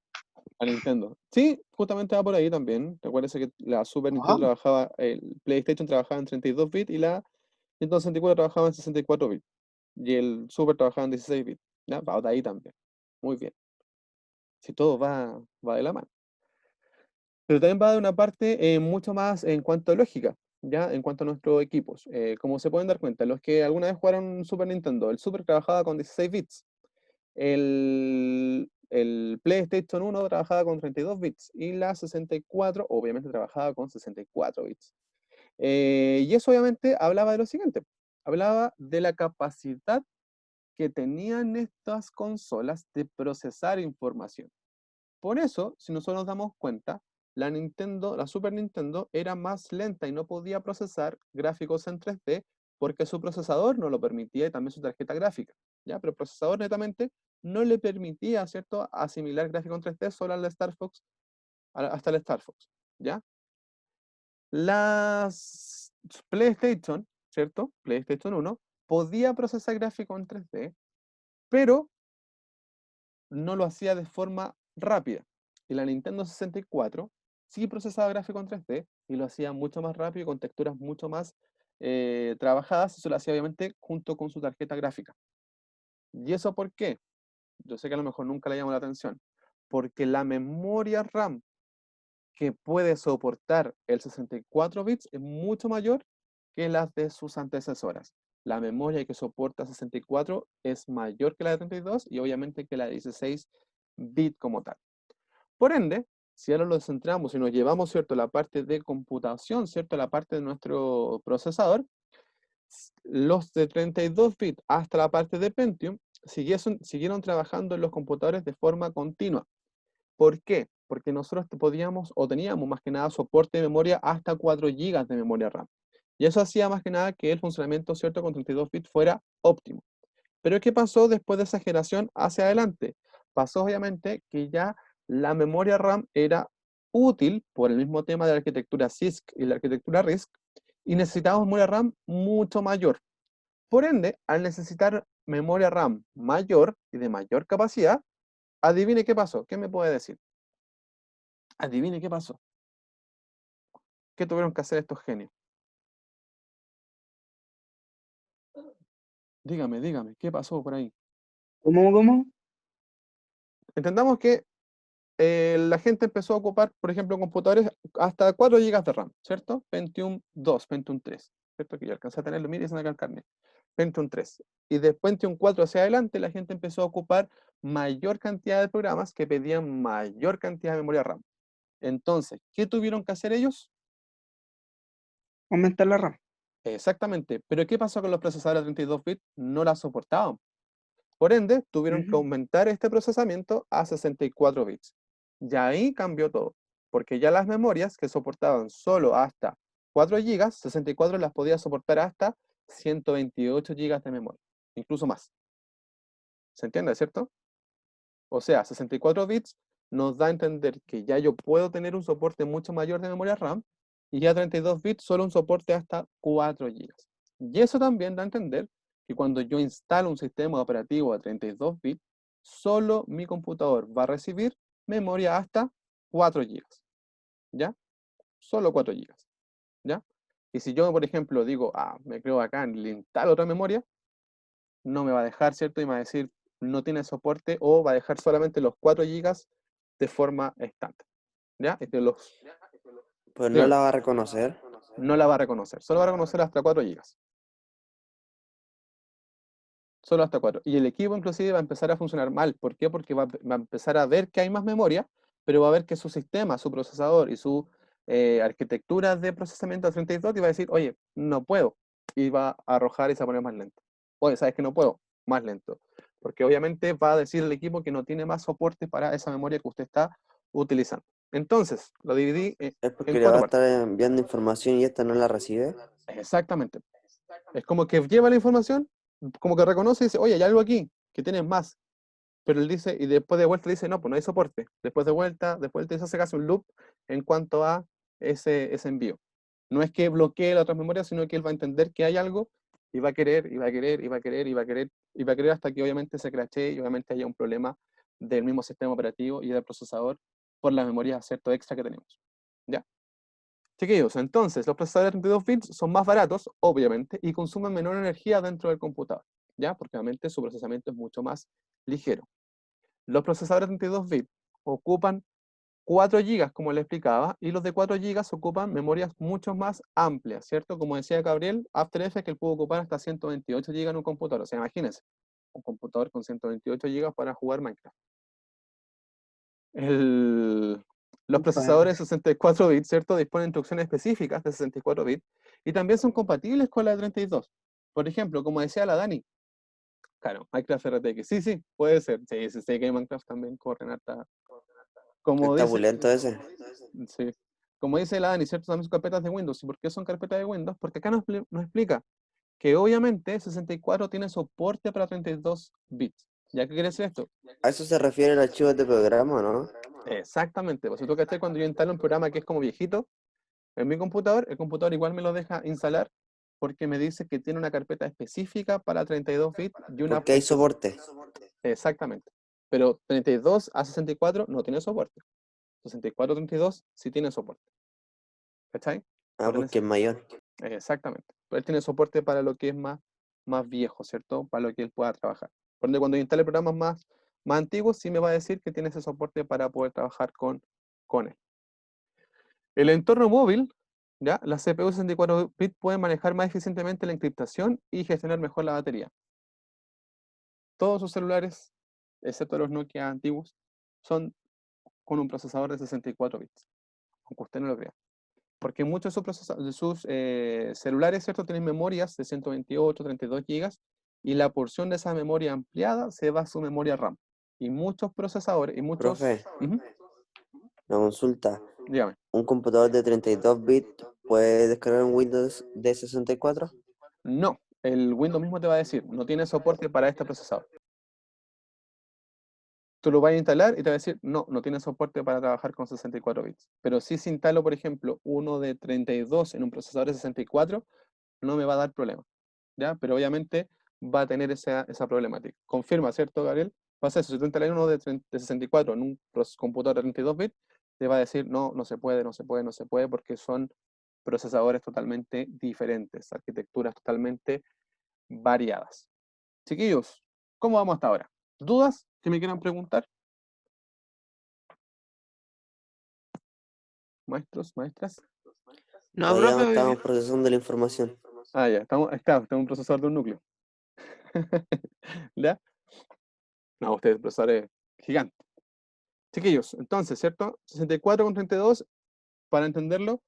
A Nintendo. Sí, justamente va por ahí también. Recuerda que la Super Ah, Nintendo trabajaba, el PlayStation trabajaba en 32 bits y la Nintendo 64 trabajaba en 64 bits. Y el Super trabajaba en 16 bits. ¿Ya? Va de ahí también. Muy bien. Si todo va de la mano. Pero también va de una parte mucho más en cuanto a lógica, ¿ya? En cuanto a nuestros equipos. Como se pueden dar cuenta, los que alguna vez jugaron Super Nintendo, el Super trabajaba con 16 bits. El PlayStation 1 trabajaba con 32 bits y la 64 obviamente trabajaba con 64 bits. Y eso obviamente hablaba de lo siguiente, hablaba de la capacidad que tenían estas consolas de procesar información. Por eso, si nosotros nos damos cuenta, la Super Nintendo era más lenta y no podía procesar gráficos en 3D porque su procesador no lo permitía y también su tarjeta gráfica, ¿ya? Pero el procesador netamente no le permitía, ¿cierto?, asimilar gráficos en 3D solo al Star Fox, hasta el Star Fox, ¿ya? Las PlayStation, ¿cierto? PlayStation 1 podía procesar gráficos en 3D, pero no lo hacía de forma rápida. Y la Nintendo 64 sí procesaba gráficos en 3D y lo hacía mucho más rápido y con texturas mucho más trabajadas. Eso lo hacía obviamente junto con su tarjeta gráfica. ¿Y eso por qué? Yo sé que a lo mejor nunca le llamó la atención. Porque la memoria RAM que puede soportar el 64 bits es mucho mayor que las de sus antecesoras. La memoria que soporta 64 es mayor que la de 32 y obviamente que la de 16 bits como tal. Por ende, si ahora lo centramos y nos llevamos, ¿cierto?, la parte de computación, ¿cierto?, la parte de nuestro procesador, los de 32 bits hasta la parte de Pentium siguieron trabajando en los computadores de forma continua. ¿Por qué? Porque nosotros podíamos o teníamos más que nada soporte de memoria hasta 4 GB de memoria RAM. Y eso hacía más que nada que el funcionamiento, ¿cierto?, con 32 bits fuera óptimo. Pero ¿qué pasó después de esa generación hacia adelante? Pasó obviamente que ya la memoria RAM era útil por el mismo tema de la arquitectura CISC y la arquitectura RISC y necesitábamos memoria RAM mucho mayor. Por ende, al necesitar memoria RAM mayor y de mayor capacidad, adivine qué pasó. ¿Qué me puede decir? Adivine qué pasó. ¿Qué tuvieron que hacer estos genios? Dígame, ¿qué pasó por ahí? ¿Cómo? Entendamos que la gente empezó a ocupar, por ejemplo, computadores hasta 4 GB de RAM, ¿cierto? Pentium 2, Pentium 3, ¿cierto? Que yo alcancé a tenerlo, mire, se acá el carnet. Pentium 3. Y de Pentium 4 hacia adelante, la gente empezó a ocupar mayor cantidad de programas que pedían mayor cantidad de memoria RAM. Entonces, ¿qué tuvieron que hacer ellos? Aumentar la RAM. Exactamente. Pero ¿qué pasó con los procesadores de 32 bits? No la soportaban. Por ende, tuvieron que Ujú. aumentar este procesamiento a 64 bits. Y ahí cambió todo, porque ya las memorias que soportaban solo hasta 4 GB, 64 las podía soportar hasta 128 GB de memoria, incluso más. ¿Se entiende, cierto? O sea, 64 bits nos da a entender que ya yo puedo tener un soporte mucho mayor de memoria RAM y ya 32 bits solo un soporte hasta 4 GB. Y eso también da a entender que cuando yo instalo un sistema operativo a 32 bits, solo mi computador va a recibir memoria hasta 4 GB. ¿Ya? Solo 4 GB. ¿Ya? Y si yo, por ejemplo, digo, me creo acá, le instalo otra memoria, no me va a dejar, ¿cierto? Y me va a decir, no tiene soporte o va a dejar solamente los 4 GB de forma estándar. ¿Ya? Pues no Dígame. la va a reconocer. No la va a reconocer, solo va a reconocer hasta 4 GB. Solo hasta 4. Y el equipo inclusive va a empezar a funcionar mal. ¿Por qué? Porque va a empezar a ver que hay más memoria, pero va a ver que su sistema, su procesador y su arquitectura de procesamiento a 32 te va a decir, oye, no puedo. Y va a arrojar y se va a poner más lento. Oye, ¿sabes que no puedo? Más lento. Porque obviamente va a decir el equipo que no tiene más soporte para esa memoria que usted está utilizando. Entonces, lo dividí Es en porque le va 4 a partes. estar enviando información y esta no la recibe. Exactamente. Es como que lleva la información, como que reconoce y dice, oye, hay algo aquí, que tienes más. Pero él dice, y después de vuelta dice, no, pues no hay soporte. Después de vuelta, eso hace casi un loop en cuanto a ese envío. No es que bloquee las otras memorias, sino que él va a entender que hay algo y va a querer, y va a querer, y va a querer, y va a querer, y va a querer hasta que obviamente se crashee y obviamente haya un problema del mismo sistema operativo y del procesador por la memoria cierto extra que tenemos. ¿Ya? Chiquillos, entonces los procesadores de 32 bits son más baratos, obviamente, y consumen menor energía dentro del computador, ¿ya? Porque obviamente su procesamiento es mucho más ligero. Los procesadores de 32 bits ocupan 4 GB, como le explicaba, y los de 4 GB ocupan memorias mucho más amplias, ¿cierto? Como decía Gabriel, After Effects que él puede ocupar hasta 128 GB en un computador. O sea, imagínense, un computador con 128 GB para jugar Minecraft. Los Upa. procesadores 64 bits, ¿cierto? Disponen de instrucciones específicas de 64 bits y también son compatibles con la de 32. Por ejemplo, como decía la Dani, claro, Minecraft RTX, sí, sí, puede ser. Sí, sí, sí, que Minecraft también corre en harta. Como Está dice, bulento ese. sí, como dice la Dani, ¿cierto? También son carpetas de Windows. ¿Y por qué son carpetas de Windows? Porque acá nos explica que obviamente 64 tiene soporte para 32 bits. ¿Ya qué quiere decir esto? A eso se refiere el archivo de programa, ¿no? Exactamente, pues si tú cachai, cuando yo instalo un programa que es como viejito en mi computador, el computador igual me lo deja instalar porque me dice que tiene una carpeta específica para 32 bits y una Porque hay soporte. exactamente. Pero 32 a 64 no tiene soporte. 64 a 32 sí tiene soporte. ¿Cachai? Ah, Pero porque es mayor. exactamente. Pero él tiene soporte para lo que es más viejo, ¿cierto? Para lo que él pueda trabajar. Por ende, cuando yo instale programas más antiguos, sí me va a decir que tiene ese soporte para poder trabajar con él. El entorno móvil, ¿ya? Las CPU 64 bits pueden manejar más eficientemente la encriptación y gestionar mejor la batería. Todos sus celulares, excepto los Nokia antiguos, son con un procesador de 64 bits, aunque usted no lo crea. Porque muchos de sus celulares, ¿cierto? Tienen memorias de 128, 32 GB y la porción de esa memoria ampliada se va a su memoria RAM. Y muchos procesadores, y muchos... Profe, Ujú, una consulta. dígame. ¿Un computador de 32 bits puede descargar un Windows de 64? No, el Windows mismo te va a decir, no tiene soporte para este procesador. Tú lo vas a instalar y te va a decir, no, no tiene soporte para trabajar con 64 bits. Pero si instalo, por ejemplo, uno de 32 en un procesador de 64, no me va a dar problema, ¿ya? Pero obviamente va a tener esa problemática. Confirma, ¿cierto, Gabriel? Pasa eso, si tú instalas uno de 64 en un computador de 32 bits, te va a decir, no, no se puede, no se puede, no se puede, porque son procesadores totalmente diferentes, arquitecturas totalmente variadas. Chiquillos, ¿cómo vamos hasta ahora? ¿Dudas que me quieran preguntar? Maestros, maestras. No, Todavía no profe, estamos procesando la información. Ah, ya, estamos en un procesador de un núcleo. ¿Ya? No, este procesador es gigante. Chiquillos, entonces, ¿cierto? 64 con 32, para entenderlo,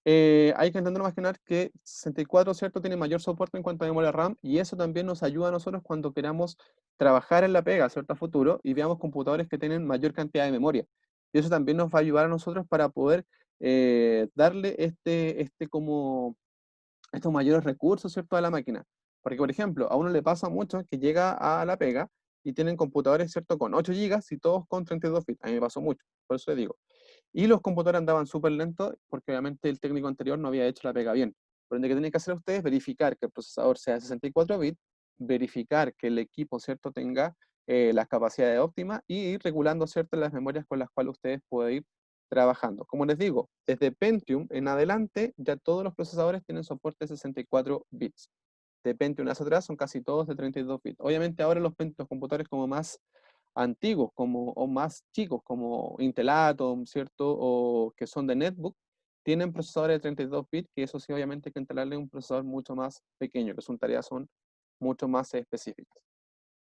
hay que entenderlo más que nada que 64, ¿cierto? Tiene mayor soporte en cuanto a memoria RAM y eso también nos ayuda a nosotros cuando queramos trabajar en la pega, ¿cierto? A futuro y veamos computadores que tienen mayor cantidad de memoria. Y eso también nos va a ayudar a nosotros para poder darle como estos mayores recursos, ¿cierto?, a la máquina. Porque, por ejemplo, a uno le pasa mucho que llega a la pega y tienen computadores, ¿cierto?, con 8 gigas y todos con 32 bits. A mí me pasó mucho, por eso le digo. Y los computadores andaban súper lentos porque obviamente el técnico anterior no había hecho la pega bien. Por ende, ¿qué tienen que hacer ustedes? Verificar que el procesador sea de 64 bits, verificar que el equipo, ¿cierto?, tenga las capacidades óptimas y ir regulando, ¿cierto?, las memorias con las cuales ustedes pueden ir trabajando. Como les digo, desde Pentium en adelante ya todos los procesadores tienen soporte de 64 bits. De Pentium hacia atrás son casi todos de 32 bits. Obviamente ahora los computadores como más antiguos o más chicos como Intel Atom, ¿cierto? O que son de netbook, tienen procesadores de 32 bits, que eso sí obviamente hay que instalarle un procesador mucho más pequeño, que son tareas son mucho más específicas.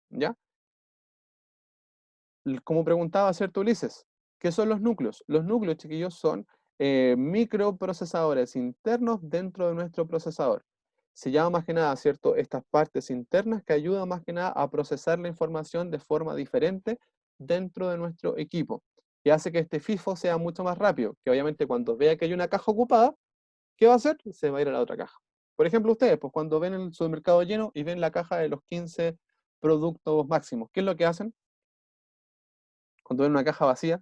¿Ya? Como preguntaba, ¿cierto, Ulises? ¿Qué son los núcleos? Los núcleos, chiquillos, son microprocesadores internos dentro de nuestro procesador. Se llama más que nada, ¿cierto? Estas partes internas que ayudan más que nada a procesar la información de forma diferente dentro de nuestro equipo. Y hace que este FIFO sea mucho más rápido, que obviamente cuando vea que hay una caja ocupada, ¿qué va a hacer? Se va a ir a la otra caja. Por ejemplo, ustedes, pues cuando ven el supermercado lleno y ven la caja de los 15 productos máximos, ¿qué es lo que hacen? Cuando ven una caja vacía,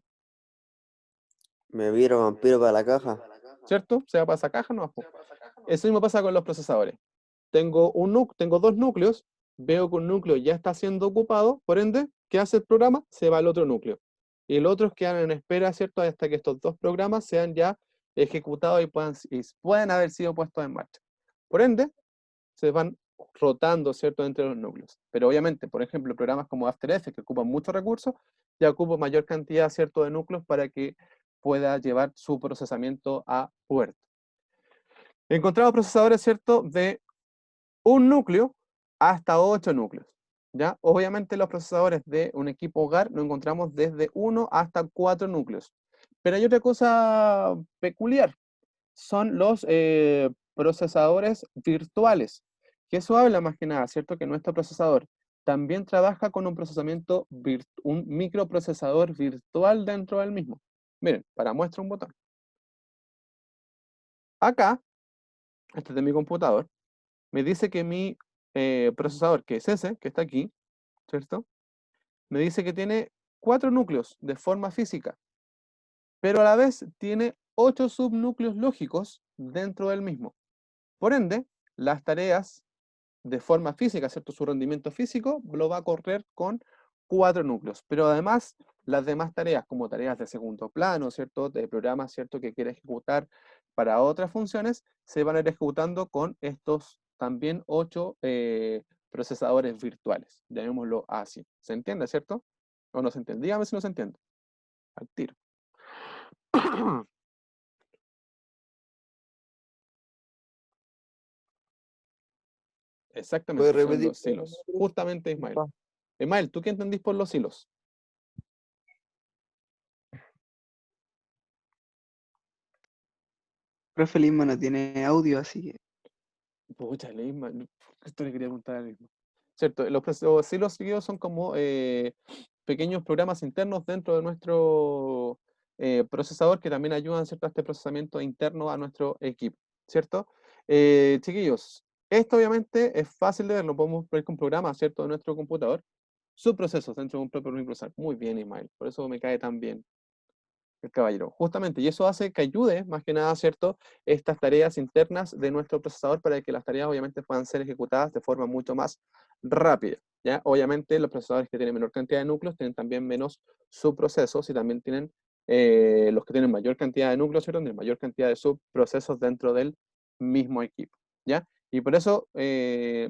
Me viro vampiro para la caja. ¿cierto? Se va para esa caja, no. Eso mismo pasa con los procesadores. Tengo dos núcleos, veo que un núcleo ya está siendo ocupado, por ende, ¿qué hace el programa? Se va al otro núcleo. Y los otros quedan en espera, ¿cierto? Hasta que estos dos programas sean ya ejecutados y puedan haber sido puestos en marcha. Por ende, se van rotando, ¿cierto?, entre los núcleos. Pero obviamente, por ejemplo, programas como After Effects, que ocupan muchos recursos, ya ocupan mayor cantidad, ¿cierto?, de núcleos para que pueda llevar su procesamiento a puerto. Encontramos procesadores, ¿cierto?, de un núcleo hasta 8 núcleos. ¿Ya? Obviamente los procesadores de un equipo hogar lo encontramos desde 1 hasta 4 núcleos. Pero hay otra cosa peculiar, son los procesadores virtuales, que eso habla más que nada, ¿cierto? Que nuestro procesador también trabaja con un procesamiento, un microprocesador virtual dentro del mismo. Miren, para muestra un botón. Acá, este es de mi computador, me dice que mi procesador, que es ese, que está aquí, ¿cierto? Me dice que tiene 4 núcleos de forma física, pero a la vez tiene 8 subnúcleos lógicos dentro del mismo. Por ende, las tareas de forma física, ¿cierto? Su rendimiento físico lo va a correr con 4 núcleos, pero además las demás tareas, como tareas de segundo plano, ¿cierto? De programas, ¿cierto? Que quiere ejecutar para otras funciones, se van a ir ejecutando con estos también 8 procesadores virtuales, llamémoslo así. ¿Se entiende, cierto? ¿O no se entiende? Dígame si no se entiende. Al tiro. Exactamente, ¿Puedes son repetir? los silos. Justamente, Ismael. Ismael, ¿tú qué entendís por los silos? Profe Lima no tiene audio, así que Pucha, el Ismael. Esto le quería preguntar al Ismael. Cierto, los silos seguidos son como pequeños programas internos dentro de nuestro procesador que también ayudan, ¿cierto?, a este procesamiento interno a nuestro equipo, ¿cierto? Chiquillos, esto obviamente es fácil de ver, lo podemos ver con programas, ¿cierto?, de nuestro computador, subprocesos dentro de un propio microprocesador. Muy bien, Ismael, por eso me cae tan bien el caballero. Justamente, y eso hace que ayude, más que nada, ¿cierto?, estas tareas internas de nuestro procesador para que las tareas obviamente puedan ser ejecutadas de forma mucho más rápida, ¿ya? Obviamente los procesadores que tienen menor cantidad de núcleos tienen también menos subprocesos y también tienen, los que tienen mayor cantidad de núcleos, ¿cierto?, tienen mayor cantidad de subprocesos dentro del mismo equipo, ¿ya? Y por eso,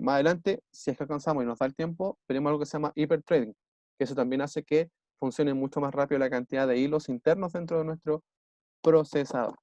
más adelante, si es que alcanzamos y nos da el tiempo, veremos algo que se llama hiperthreading, que eso también hace que funcione mucho más rápido la cantidad de hilos internos dentro de nuestro procesador.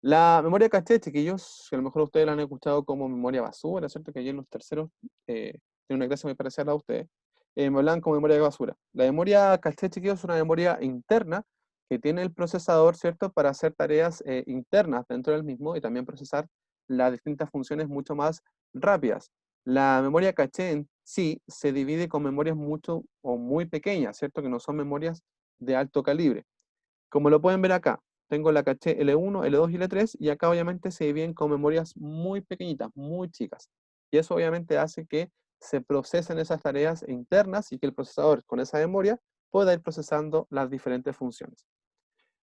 La memoria caché, chiquillos, que a lo mejor ustedes la han escuchado como memoria basura, ¿cierto? Que allí en los terceros tiene una clase muy parecida a la de ustedes. Me hablan como memoria de basura. La memoria caché, chiquillos, es una memoria interna que tiene el procesador, ¿cierto? Para hacer tareas internas dentro del mismo y también procesar las distintas funciones mucho más rápidas. La memoria caché en sí se divide con memorias mucho o muy pequeñas, ¿cierto? Que no son memorias de alto calibre. Como lo pueden ver acá, tengo la caché L1, L2 y L3 y acá obviamente se dividen con memorias muy pequeñitas, muy chicas. Y eso obviamente hace que se procesen esas tareas internas y que el procesador con esa memoria pueda ir procesando las diferentes funciones.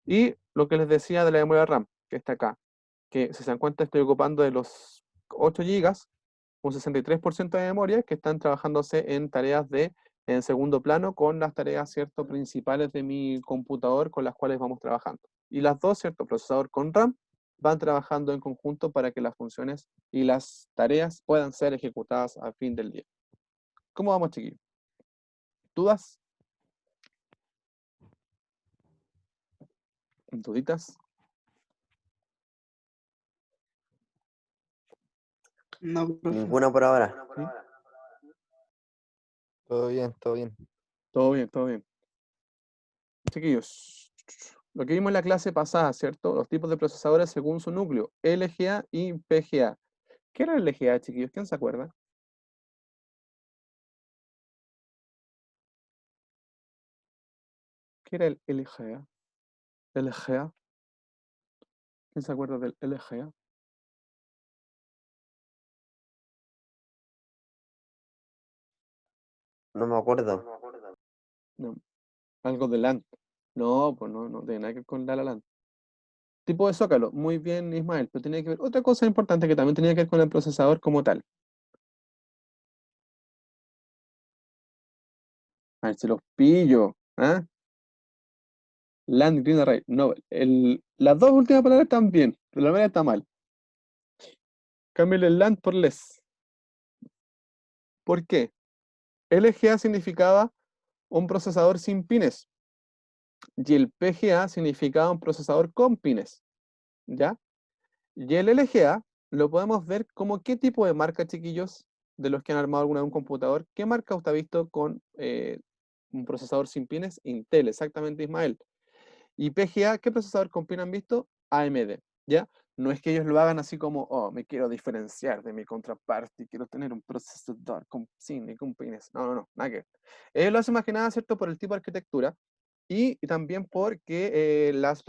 Y lo que les decía de la memoria RAM, que está acá, que si se dan cuenta estoy ocupando de los 8 GB, un 63% de memoria que están trabajándose en tareas en segundo plano con las tareas, ¿cierto?, principales de mi computador con las cuales vamos trabajando. Y las dos, ¿cierto?, procesador con RAM, van trabajando en conjunto para que las funciones y las tareas puedan ser ejecutadas al fin del día. ¿Cómo vamos, chiquillos? ¿Dudas? ¿Duditas? No, profe. Ninguna por ahora. ¿Sí? Todo bien, todo bien. Todo bien, todo bien. Chiquillos, lo que vimos en la clase pasada, ¿cierto? Los tipos de procesadores según su núcleo, LGA y PGA. ¿Qué era el LGA, chiquillos? ¿Quién se acuerda? ¿Qué era el LGA? LGA. ¿Quién se acuerda del LGA? No me acuerdo. No, algo de LAN. No, pues no tiene nada que ver con la LAN. Tipo de zócalo, muy bien, Ismael, pero tenía que ver otra cosa importante que también tenía que ver con el procesador como tal. A ver si los pillo. ¿Ah? Land Green Array. No, las dos últimas palabras están bien, pero la primera está mal. Cámbiale el land por less. ¿Por qué? LGA significaba un procesador sin pines y el PGA significaba un procesador con pines. ¿Ya? Y el LGA lo podemos ver como qué tipo de marca, chiquillos, de los que han armado alguna vez un computador. ¿Qué marca usted ha visto con un procesador sin pines? Intel, exactamente, Ismael. Y PGA, ¿qué procesador con pin han visto? AMD, ¿ya? No es que ellos lo hagan así como, oh, me quiero diferenciar de mi contraparte y quiero tener un procesador sin y con pines. No, nada que ver. Ellos lo hacen más que nada, ¿cierto? Por el tipo de arquitectura y también porque las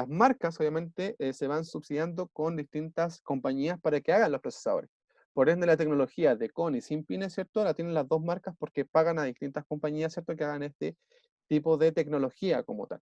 marcas, obviamente, se van subsidiando con distintas compañías para que hagan los procesadores. Por ende, la tecnología de con y sin pines, ¿cierto? La tienen las dos marcas porque pagan a distintas compañías, ¿cierto? Que hagan este tipo de tecnología como tal.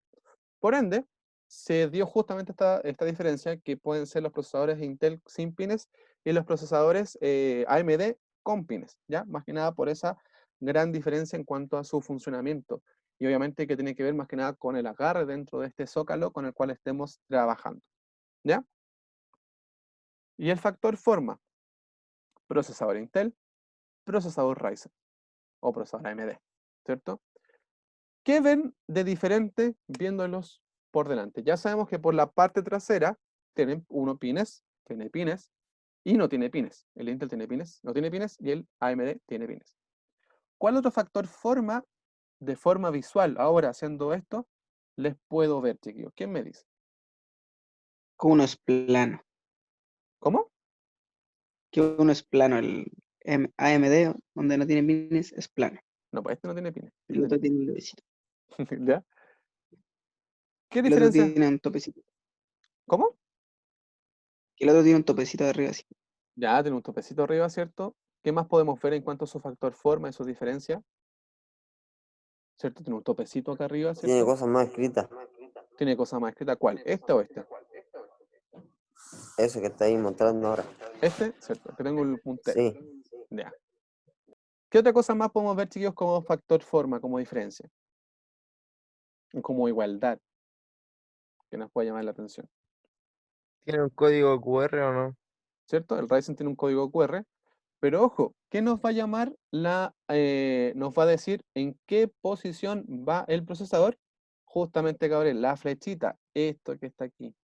Por ende, se dio justamente esta diferencia que pueden ser los procesadores Intel sin pines y los procesadores AMD con pines, ¿ya? Más que nada por esa gran diferencia en cuanto a su funcionamiento. Y obviamente que tiene que ver más que nada con el agarre dentro de este zócalo con el cual estemos trabajando, ¿ya? Y el factor forma, procesador Intel, procesador Ryzen o procesador AMD, ¿cierto? ¿Qué ven de diferente viéndolos por delante? Ya sabemos que por la parte trasera tiene pines y no tiene pines. El Intel tiene pines, no tiene pines y el AMD tiene pines. ¿Cuál otro factor forma de forma visual? Ahora haciendo esto, les puedo ver, chiquillos. ¿Quién me dice? Que uno es plano. ¿Cómo? Que uno es plano. El AMD, donde no tiene pines, es plano. No, pues este no tiene pines. El otro tiene un levecito. ¿Ya? ¿Qué El otro diferencia? tiene un topecito. ¿Cómo? El otro tiene un topecito de arriba, así. Ya, tiene un topecito arriba, ¿cierto? ¿Qué más podemos ver en cuanto a su factor forma y su diferencia? ¿Cierto? Tiene un topecito acá arriba, Tiene ¿cierto? cosas más escritas. Tiene cosa más escrita. ¿Cuál? ¿Esta o este? Ese que está ahí mostrando ahora. Este, ¿cierto? Que tengo el puntero. Sí. Ya. ¿Qué otra cosa más podemos ver, chiquillos, como factor forma, como diferencia? Como igualdad, que nos puede llamar la atención. ¿Tiene un código QR o no? ¿Cierto? El Ryzen tiene un código QR, pero ojo, ¿qué nos va a llamar nos va a decir en qué posición va el procesador? Justamente, Gabriel, la flechita, esto que está aquí.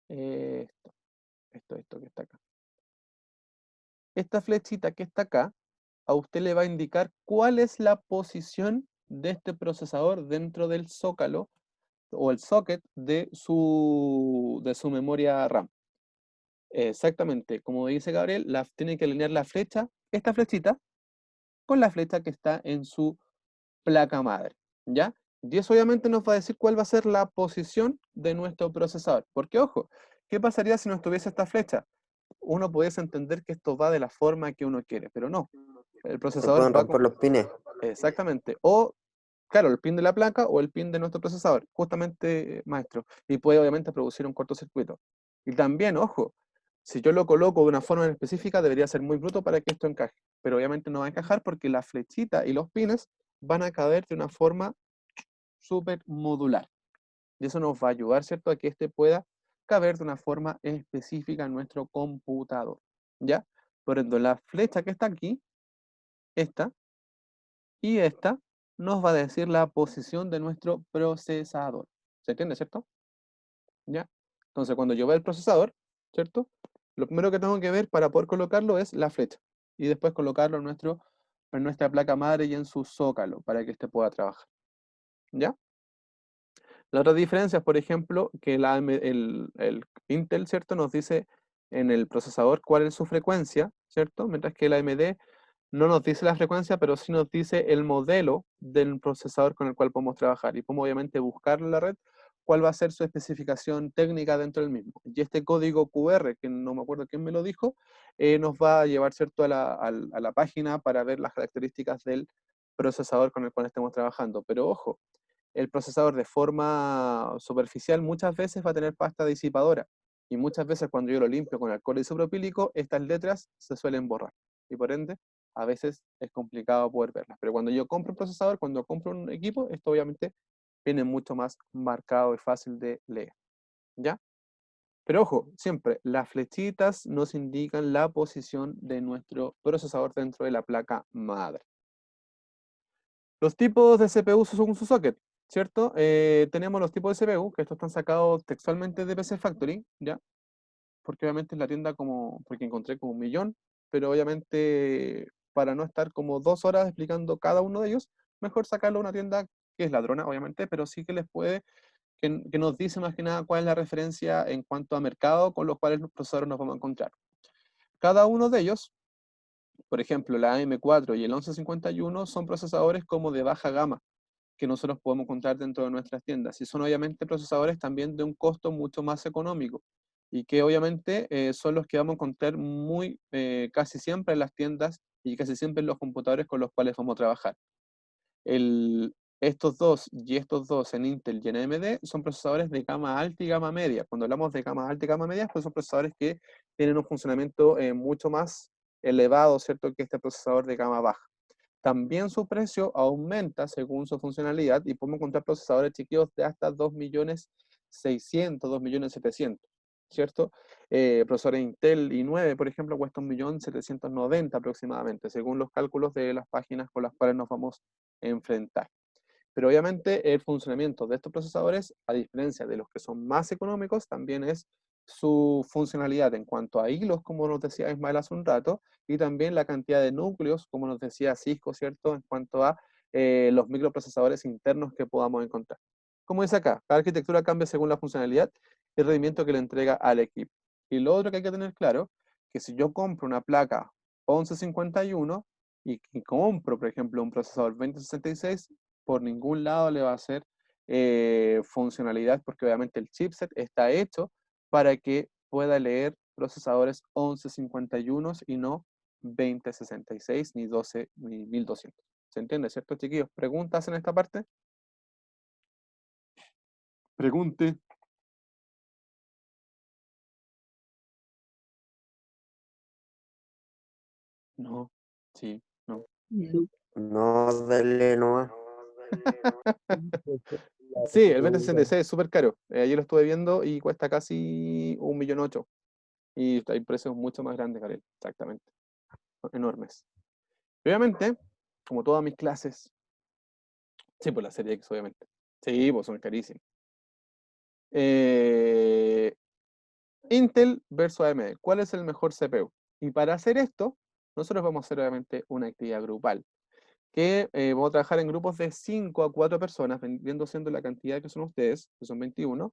Esto que está acá. Esta flechita que está acá, a usted le va a indicar cuál es la posición de este procesador dentro del zócalo o el socket de su memoria RAM. Exactamente, como dice Gabriel, tiene que alinear la flecha, esta flechita, con la flecha que está en su placa madre, ¿ya? Y eso obviamente nos va a decir cuál va a ser la posición de nuestro procesador. Porque, ojo, ¿qué pasaría si no estuviese esta flecha? Uno pudiese entender que esto va de la forma que uno quiere, pero no. El Se procesador pueden va con... romper los pines. Exactamente. O, claro, el pin de la placa o el pin de nuestro procesador. Justamente, maestro. Y puede obviamente producir un cortocircuito. Y también, ojo, si yo lo coloco de una forma en específica, debería ser muy bruto para que esto encaje. Pero obviamente no va a encajar porque la flechita y los pines van a caber de una forma súper modular. Y eso nos va a ayudar, ¿cierto?, a que este pueda caber de una forma específica en nuestro computador. ¿Ya? Por ejemplo, la flecha que está aquí, esta, y esta nos va a decir la posición de nuestro procesador. ¿Se entiende, cierto? ¿Ya? Entonces, cuando yo veo el procesador, ¿cierto? Lo primero que tengo que ver para poder colocarlo es la flecha. Y después colocarlo en nuestra placa madre y en su zócalo para que éste pueda trabajar. ¿Ya? La otra diferencia es, por ejemplo, que el Intel, ¿cierto? Nos dice en el procesador cuál es su frecuencia, ¿cierto? Mientras que el AMD no nos dice la frecuencia, pero sí nos dice el modelo del procesador con el cual podemos trabajar. Y podemos obviamente buscar en la red cuál va a ser su especificación técnica dentro del mismo. Y este código QR, que no me acuerdo quién me lo dijo, nos va a llevar, ¿cierto?, a la página para ver las características del procesador con el cual estemos trabajando. Pero ojo, el procesador de forma superficial muchas veces va a tener pasta disipadora. Y muchas veces cuando yo lo limpio con alcohol isopropílico, estas letras se suelen borrar. Y por ende, a veces es complicado poder verlas. Pero cuando yo compro un procesador, cuando compro un equipo, esto obviamente viene mucho más marcado y fácil de leer. ¿Ya? Pero ojo, siempre, las flechitas nos indican la posición de nuestro procesador dentro de la placa madre. Los tipos de CPU según su socket, ¿cierto? Tenemos los tipos de CPU, que estos están sacados textualmente de PC Factory, ¿ya? Porque obviamente en la tienda porque encontré como 1.000.000, pero obviamente para no estar como 2 horas explicando cada uno de ellos, mejor sacarlo a una tienda que es ladrona, obviamente, pero sí que les puede, que nos dice más que nada cuál es la referencia en cuanto a mercado con los cuales los procesadores nos vamos a encontrar. Cada uno de ellos, por ejemplo, la AM4 y el 1151 son procesadores como de baja gama, que nosotros podemos encontrar dentro de nuestras tiendas. Y son obviamente procesadores también de un costo mucho más económico y que obviamente son los que vamos a encontrar casi siempre en las tiendas y casi siempre en los computadores con los cuales vamos a trabajar. Estos dos en Intel y en AMD son procesadores de gama alta y gama media. Cuando hablamos de gama alta y gama media, pues son procesadores que tienen un funcionamiento mucho más elevado, ¿cierto?, que este procesador de gama baja. También su precio aumenta según su funcionalidad y podemos encontrar procesadores chiquillos de hasta 2.600.000, 2.700.000, ¿cierto? Procesadores Intel i9, por ejemplo, cuesta 1.790.000 aproximadamente, según los cálculos de las páginas con las cuales nos vamos a enfrentar. Pero obviamente el funcionamiento de estos procesadores, a diferencia de los que son más económicos, también es su funcionalidad en cuanto a hilos, como nos decía Ismael hace un rato, y también la cantidad de núcleos, como nos decía Cisco, ¿cierto?, en cuanto a los microprocesadores internos que podamos encontrar. Como dice acá, cada arquitectura cambia según la funcionalidad y el rendimiento que le entrega al equipo. Y lo otro que hay que tener claro, que si yo compro una placa 1151 y compro, por ejemplo, un procesador 2066, por ningún lado le va a hacer funcionalidad, porque obviamente el chipset está hecho para que pueda leer procesadores 1151 y no 2066 ni 12 ni 1200. ¿Se entiende, cierto, chiquillos? ¿Preguntas en esta parte? Pregunte. No, sí, no. No, dale nomás. Sí, el 2066 es súper caro. Ayer lo estuve viendo y cuesta casi 1.800.000. Y hay precios mucho más grandes, Gabriel. Exactamente. Son enormes. Obviamente, como todas mis clases, sí, pues la serie X, obviamente. Sí, pues son carísimos. Intel versus AMD. ¿Cuál es el mejor CPU? Y para hacer esto, nosotros vamos a hacer obviamente una actividad grupal. Que vamos a trabajar en grupos de 5 a 4 personas, viendo siendo la cantidad que son ustedes, que son 21.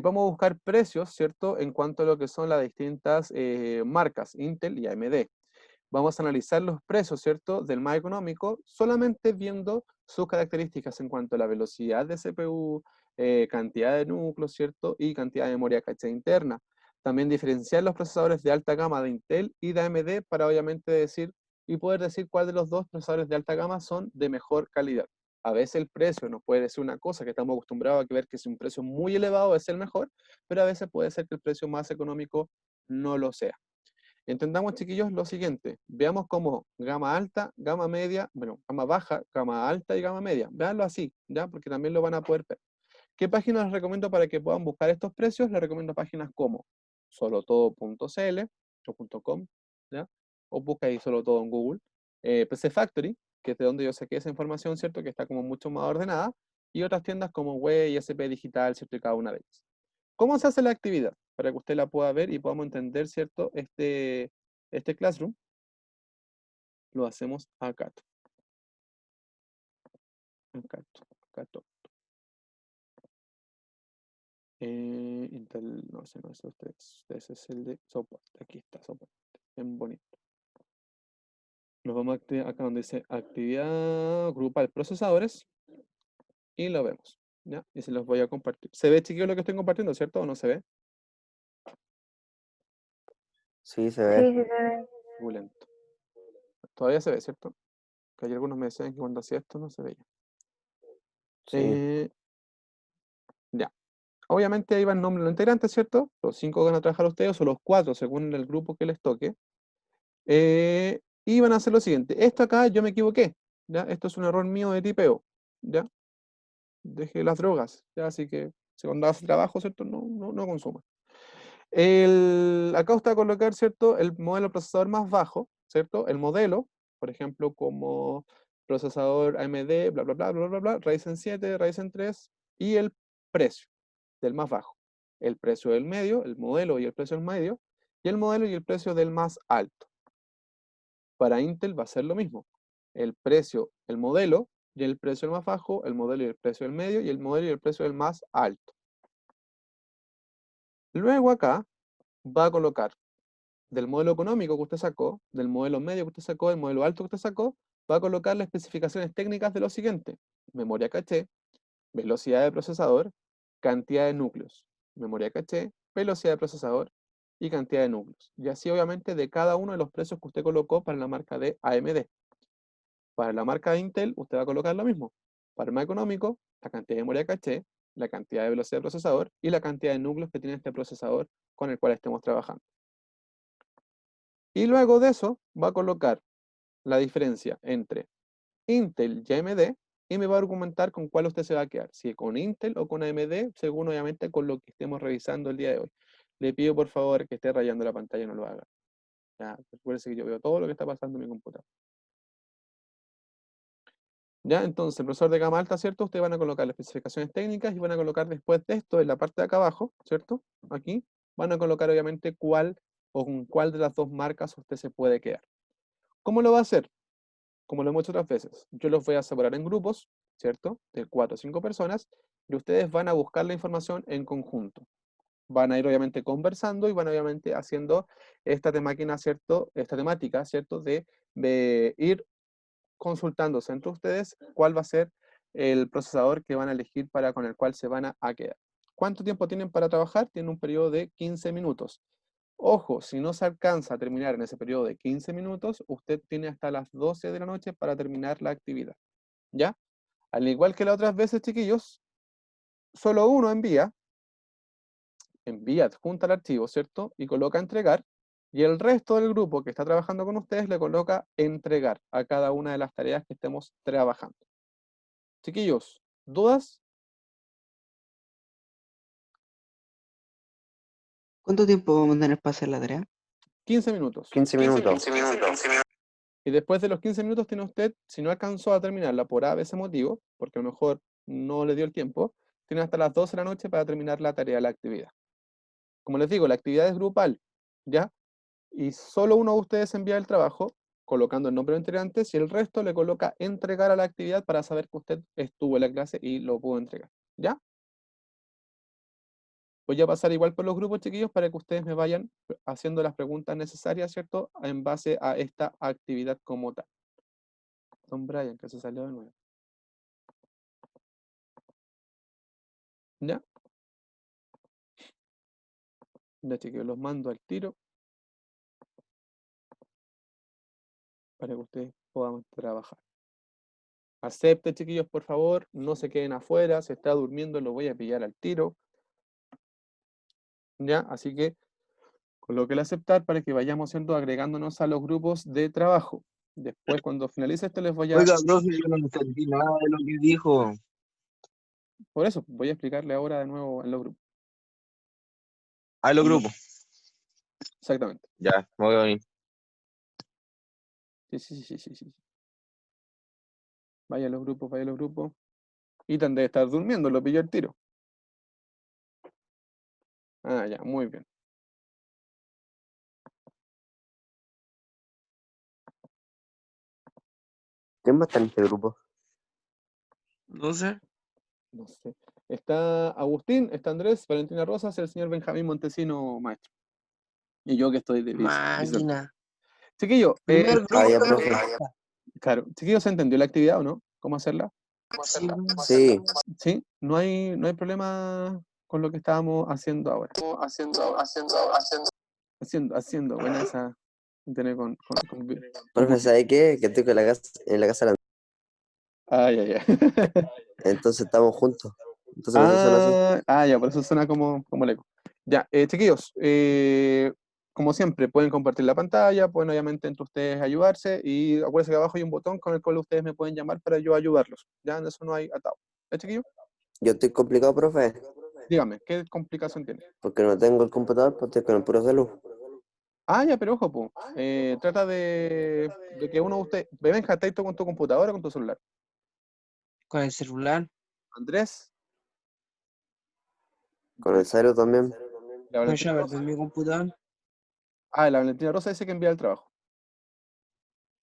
Vamos a buscar precios, ¿cierto?, en cuanto a lo que son las distintas marcas, Intel y AMD. Vamos a analizar los precios, ¿cierto?, del más económico, solamente viendo sus características en cuanto a la velocidad de CPU, cantidad de núcleos, ¿cierto?, y cantidad de memoria caché interna. También diferenciar los procesadores de alta gama de Intel y de AMD para obviamente decir y poder decir cuál de los dos procesadores de alta gama son de mejor calidad. A veces el precio nos puede decir una cosa que estamos acostumbrados a ver que si un precio muy elevado es el mejor, pero a veces puede ser que el precio más económico no lo sea. Entendamos, chiquillos, lo siguiente. Veamos como gama alta, gama media, bueno, gama baja, gama alta y gama media. Veanlo así, ¿ya? Porque también lo van a poder ver. ¿Qué páginas les recomiendo para que puedan buscar estos precios? Les recomiendo páginas como solotodo.cl o .com, ¿ya? O busca ahí solo todo en Google. PC Factory, que es de donde yo saqué esa información, ¿cierto? Que está como mucho más ordenada. Y otras tiendas como Way, SP Digital, ¿cierto? Y cada una de ellas. ¿Cómo se hace la actividad? para que usted la pueda ver y podamos entender, ¿cierto? Este Classroom. Lo hacemos acá. Acá. Intel, no sé, no es ustedes. Ese es el de soporte. Aquí está, soporte. Bien bonito. Nos vamos a acá donde dice actividad grupal procesadores y lo vemos. ¿Ya? Y se los voy a compartir. ¿Se ve, chiquillos, lo que estoy compartiendo, cierto? ¿O no se ve? Sí, se Sí, ve. sí se ve. Muy lento. Todavía se ve, ¿cierto? Que hay algunos me decían que cuando hacía esto no se veía. Sí. Ya. Obviamente ahí va el nombre de los integrantes, ¿cierto? Los 5 van a trabajar ustedes o los 4 según el grupo que les toque. Y van a hacer lo siguiente. Esto acá yo me equivoqué. ¿Ya? Esto es un error mío de tipeo. ¿Ya? Dejé las drogas. ¿Ya? Así que si cuando hace trabajo, ¿cierto? No consuma. Acá usted va a colocar, ¿cierto? El modelo procesador más bajo, ¿cierto? El modelo, por ejemplo, como procesador AMD, bla, bla, bla, bla, bla, bla, Ryzen 7, Ryzen 3, y el precio del más bajo. El precio del medio, el modelo y el precio del medio, y el modelo y el precio del más alto. Para Intel va a ser lo mismo. El precio, el modelo, y el precio del más bajo, el modelo y el precio del medio, y el modelo y el precio del más alto. Luego acá va a colocar del modelo económico que usted sacó, del modelo medio que usted sacó, del modelo alto que usted sacó, va a colocar las especificaciones técnicas de lo siguiente: memoria caché, velocidad de procesador, cantidad de núcleos. Memoria caché, velocidad de procesador y cantidad de núcleos. Y así obviamente de cada uno de los precios que usted colocó para la marca de AMD. Para la marca de Intel, usted va a colocar lo mismo. Para el más económico, la cantidad de memoria caché, la cantidad de velocidad de procesador y la cantidad de núcleos que tiene este procesador con el cual estemos trabajando. Y luego de eso, va a colocar la diferencia entre Intel y AMD y me va a argumentar con cuál usted se va a quedar, si con Intel o con AMD, según obviamente con lo que estemos revisando el día de hoy. Le pido por favor que esté rayando la pantalla y no lo haga. Ya, recuerde que yo veo todo lo que está pasando en mi computador. Ya, entonces, el profesor de gama alta, ¿cierto? Ustedes van a colocar las especificaciones técnicas y van a colocar después de esto, en la parte de acá abajo, ¿cierto? Aquí, van a colocar obviamente cuál o con cuál de las dos marcas usted se puede quedar. ¿Cómo lo va a hacer? Como lo hemos hecho otras veces, yo los voy a separar en grupos, ¿cierto? De 4 o 5 personas, y ustedes van a buscar la información en conjunto. Van a ir obviamente conversando y van obviamente haciendo esta temática, ¿cierto? Esta temática, ¿cierto? De ir consultándose entre ustedes cuál va a ser el procesador que van a elegir con el cual se van a quedar. ¿Cuánto tiempo tienen para trabajar? Tienen un periodo de 15 minutos. Ojo, si no se alcanza a terminar en ese periodo de 15 minutos, usted tiene hasta las 12 de la noche para terminar la actividad. ¿Ya? Al igual que las otras veces, chiquillos, solo uno envía adjunta el archivo, ¿cierto? Y coloca entregar, y el resto del grupo que está trabajando con ustedes le coloca entregar a cada una de las tareas que estemos trabajando. Chiquillos, ¿dudas? ¿Cuánto tiempo vamos a tener para hacer la tarea? 15 minutos. 15 minutos. Y después de los 15 minutos tiene usted, si no alcanzó a terminarla por A, ese motivo, porque a lo mejor no le dio el tiempo, tiene hasta las 12 de la noche para terminar la tarea, la actividad. Como les digo, la actividad es grupal, ¿ya? Y solo uno de ustedes envía el trabajo, colocando el nombre de integrantes, y el resto le coloca entregar a la actividad para saber que usted estuvo en la clase y lo pudo entregar, ¿ya? Voy a pasar igual por los grupos, chiquillos, para que ustedes me vayan haciendo las preguntas necesarias, ¿cierto? En base a esta actividad como tal. Don Brian, que se salió de nuevo. ¿Ya? Ya, chiquillos, los mando al tiro para que ustedes puedan trabajar. Acepte, chiquillos, por favor. No se queden afuera. Si está durmiendo, lo voy a pillar al tiro. ¿Ya? Así que coloque el aceptar para que vayamos siendo agregándonos a los grupos de trabajo. Después, cuando finalice esto, les voy a... Oiga, profe, yo no entendí nada de lo que dijo. Por eso, voy a explicarle ahora de nuevo en los grupos. A los grupos. Exactamente. Ya, me voy a venir. Sí. Vaya a los grupos, vaya a los grupos. Ethan debe estar durmiendo, lo pilló el tiro. Ah, ya, muy bien. ¿Quién va a estar en este grupo? No sé. No sé. Está Agustín, está Andrés, Valentina Rosas, el señor Benjamín Montesino, maestro. Y yo que estoy de vice. Máquina. Chiquillo, Primer grupo Ah, ya, que me profe. gusta. claro, chiquillo, ¿se entendió la actividad o no? ¿Cómo hacerla? Sí, profe. Sí, Sí, no hay problema con lo que estábamos haciendo ahora. Haciendo, buena esa. Tener con profe, Guti. ¿sabe qué? Que estoy en la casa de Ah, ya, ya. entonces estamos juntos. Entonces por eso son así. Ya, por eso suena como el eco. Ya, chiquillos, como siempre, pueden compartir la pantalla, pueden obviamente entre ustedes ayudarse y acuérdense que abajo hay un botón con el cual ustedes me pueden llamar para yo ayudarlos. Ya, en eso no hay atado. ¿Ya, chiquillos? Yo estoy complicado, profe, Dígame, ¿qué complicación tiene? porque no tengo el computador, pues estoy con el puro celu. Ya, pero ojo, po. Trata de que uno de ustedes. Benja, ¿estás tú con tu computadora o con tu celular? Con el celular. Andrés, Con el celu también. la No, Valentina ya Rosa. perdí mi computador. La Valentina Rosa dice que envía el trabajo.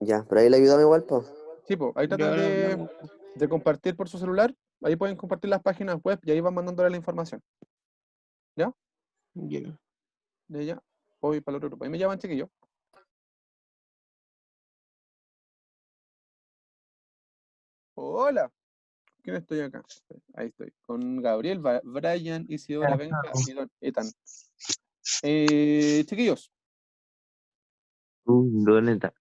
Ya, pero ahí le ayudamos igual, pues. Sí, pues, ahí Yo tratan ahora de, hablamos. de compartir por su celular. Ahí pueden compartir las páginas web y ahí van mandándole la información. ¿Ya? Ya. De ella. Voy para el otro grupo. Ahí me llaman, chiquillos. Hola. ¿Quién estoy acá? Ahí estoy. Con Gabriel, Brian, Isidora, Benja y Don Ethan. Chiquillos, ¿Dónde está?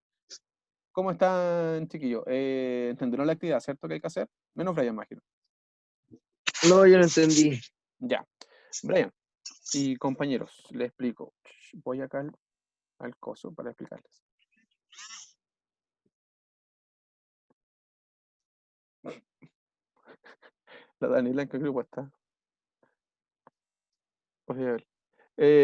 ¿cómo están, chiquillos? ¿Entendieron la actividad, cierto, que hay que hacer? Menos Brian, imagino. No, yo no entendí. Ya. Brian y compañeros, les explico. Voy acá al coso para explicarles. La Daniela, ¿en qué grupo está? Pues a ver.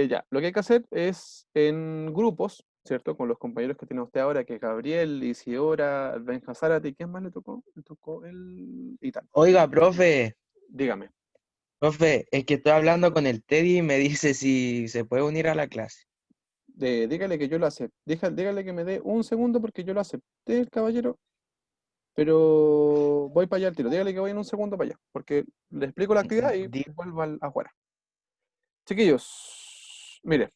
Ya, lo que hay que hacer es en grupos, ¿cierto? Con los compañeros que tiene usted ahora, que es Gabriel, Isidora, Benja Zárate, ¿quién más le tocó? Le tocó el Itán. Oiga, profe. Dígame. Profe, es que estoy hablando con el Teddy y me dice si se puede unir a la clase. Dígale que yo lo acepte. Dígale que me dé un segundo porque yo lo acepté, caballero, pero voy para allá al tiro. Dígale que voy en un segundo para allá, porque le explico la actividad y Di- vuelvo afuera. Chiquillos, mire,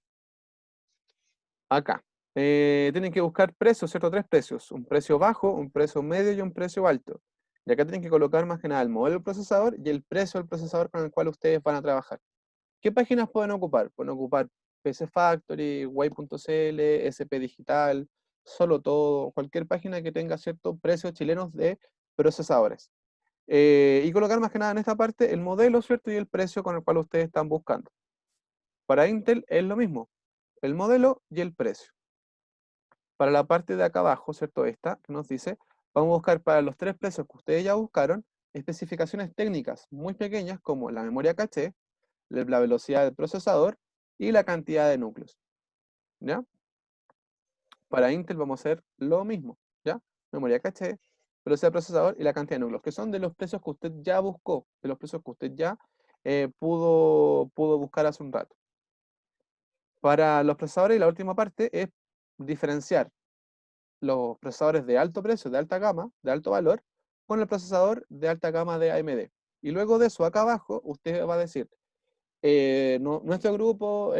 acá. Tienen que buscar precios, ¿cierto? Tres precios. Un precio bajo, un precio medio y un precio alto. Y acá tienen que colocar más que nada el modelo del procesador y el precio del procesador con el cual ustedes van a trabajar. ¿Qué páginas pueden ocupar? Pueden ocupar PC Factory, Way.cl, SP Digital, Solo Todo, cualquier página que tenga ciertos precios chilenos de procesadores. Y colocar más que nada en esta parte el modelo, ¿cierto? Y el precio con el cual ustedes están buscando. Para Intel es lo mismo, el modelo y el precio. Para la parte de acá abajo, ¿cierto? Esta que nos dice, vamos a buscar para los tres precios que ustedes ya buscaron, especificaciones técnicas muy pequeñas como la memoria caché, la velocidad del procesador y la cantidad de núcleos. ¿Ya? Para Intel vamos a hacer lo mismo, ¿ya? Memoria caché, velocidad del procesador y la cantidad de núcleos, que son de los precios que usted ya buscó, de los precios que usted ya pudo buscar hace un rato. Para los procesadores, la última parte es diferenciar los procesadores de alto precio, de alta gama, de alto valor, con el procesador de alta gama de AMD. Y luego de eso, acá abajo, usted va a decir, nuestro grupo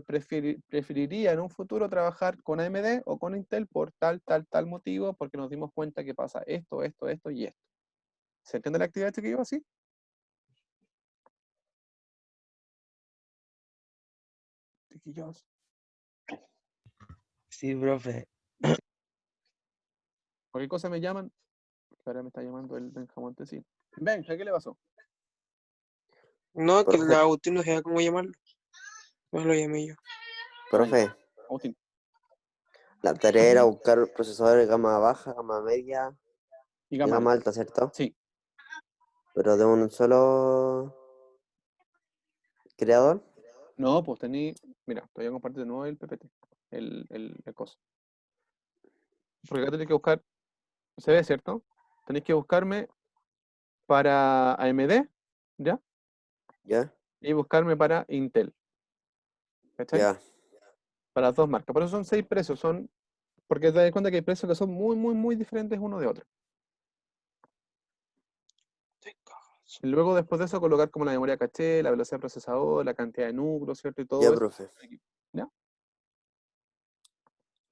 preferiría en un futuro trabajar con AMD o con Intel por tal motivo, porque nos dimos cuenta que pasa esto, esto, esto y esto. ¿Se entiende la actividad, chiquillos, así? Chiquillos. Sí, profe. Cualquier cosa me llaman, que ahora me está llamando el Benjamín Tecín. Benja, ¿qué le pasó? No, que Profe, el Agustín no sabía cómo llamarlo. Pues lo llamé yo. profe, Agustín. la tarea era buscar procesadores de gama baja, gama media Y y gama gama alta. alta, ¿cierto? Sí. Pero de un solo creador. No, pues tení. Mira, te voy a compartir de nuevo el PPT, el coso. Porque acá tenéis que buscar, se ve, ¿cierto? Tenéis que buscarme para AMD, ¿ya? ¿Ya? Y buscarme para Intel. ¿Cachai? Ya. Para las dos marcas. Por eso son 6 precios, porque te das cuenta que hay precios que son muy, muy, muy diferentes uno de otro. Y luego después de eso colocar como la memoria caché, la velocidad del procesador, la cantidad de núcleos, ¿cierto? Y todo Ya, eso. profe. ¿Ya?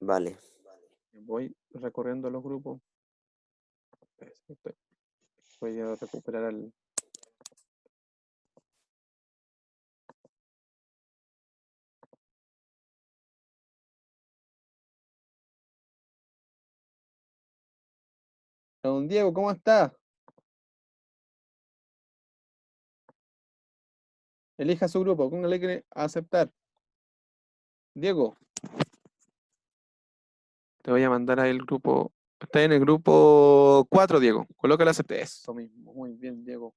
Vale. Voy recorriendo los grupos. Voy a recuperar al... Don Diego, ¿cómo está? Elija su grupo, póngale que aceptar. Diego, te voy a mandar ahí el grupo. Está en el grupo 4, Diego. Colócale acepté. Eso mismo. Muy bien, Diego.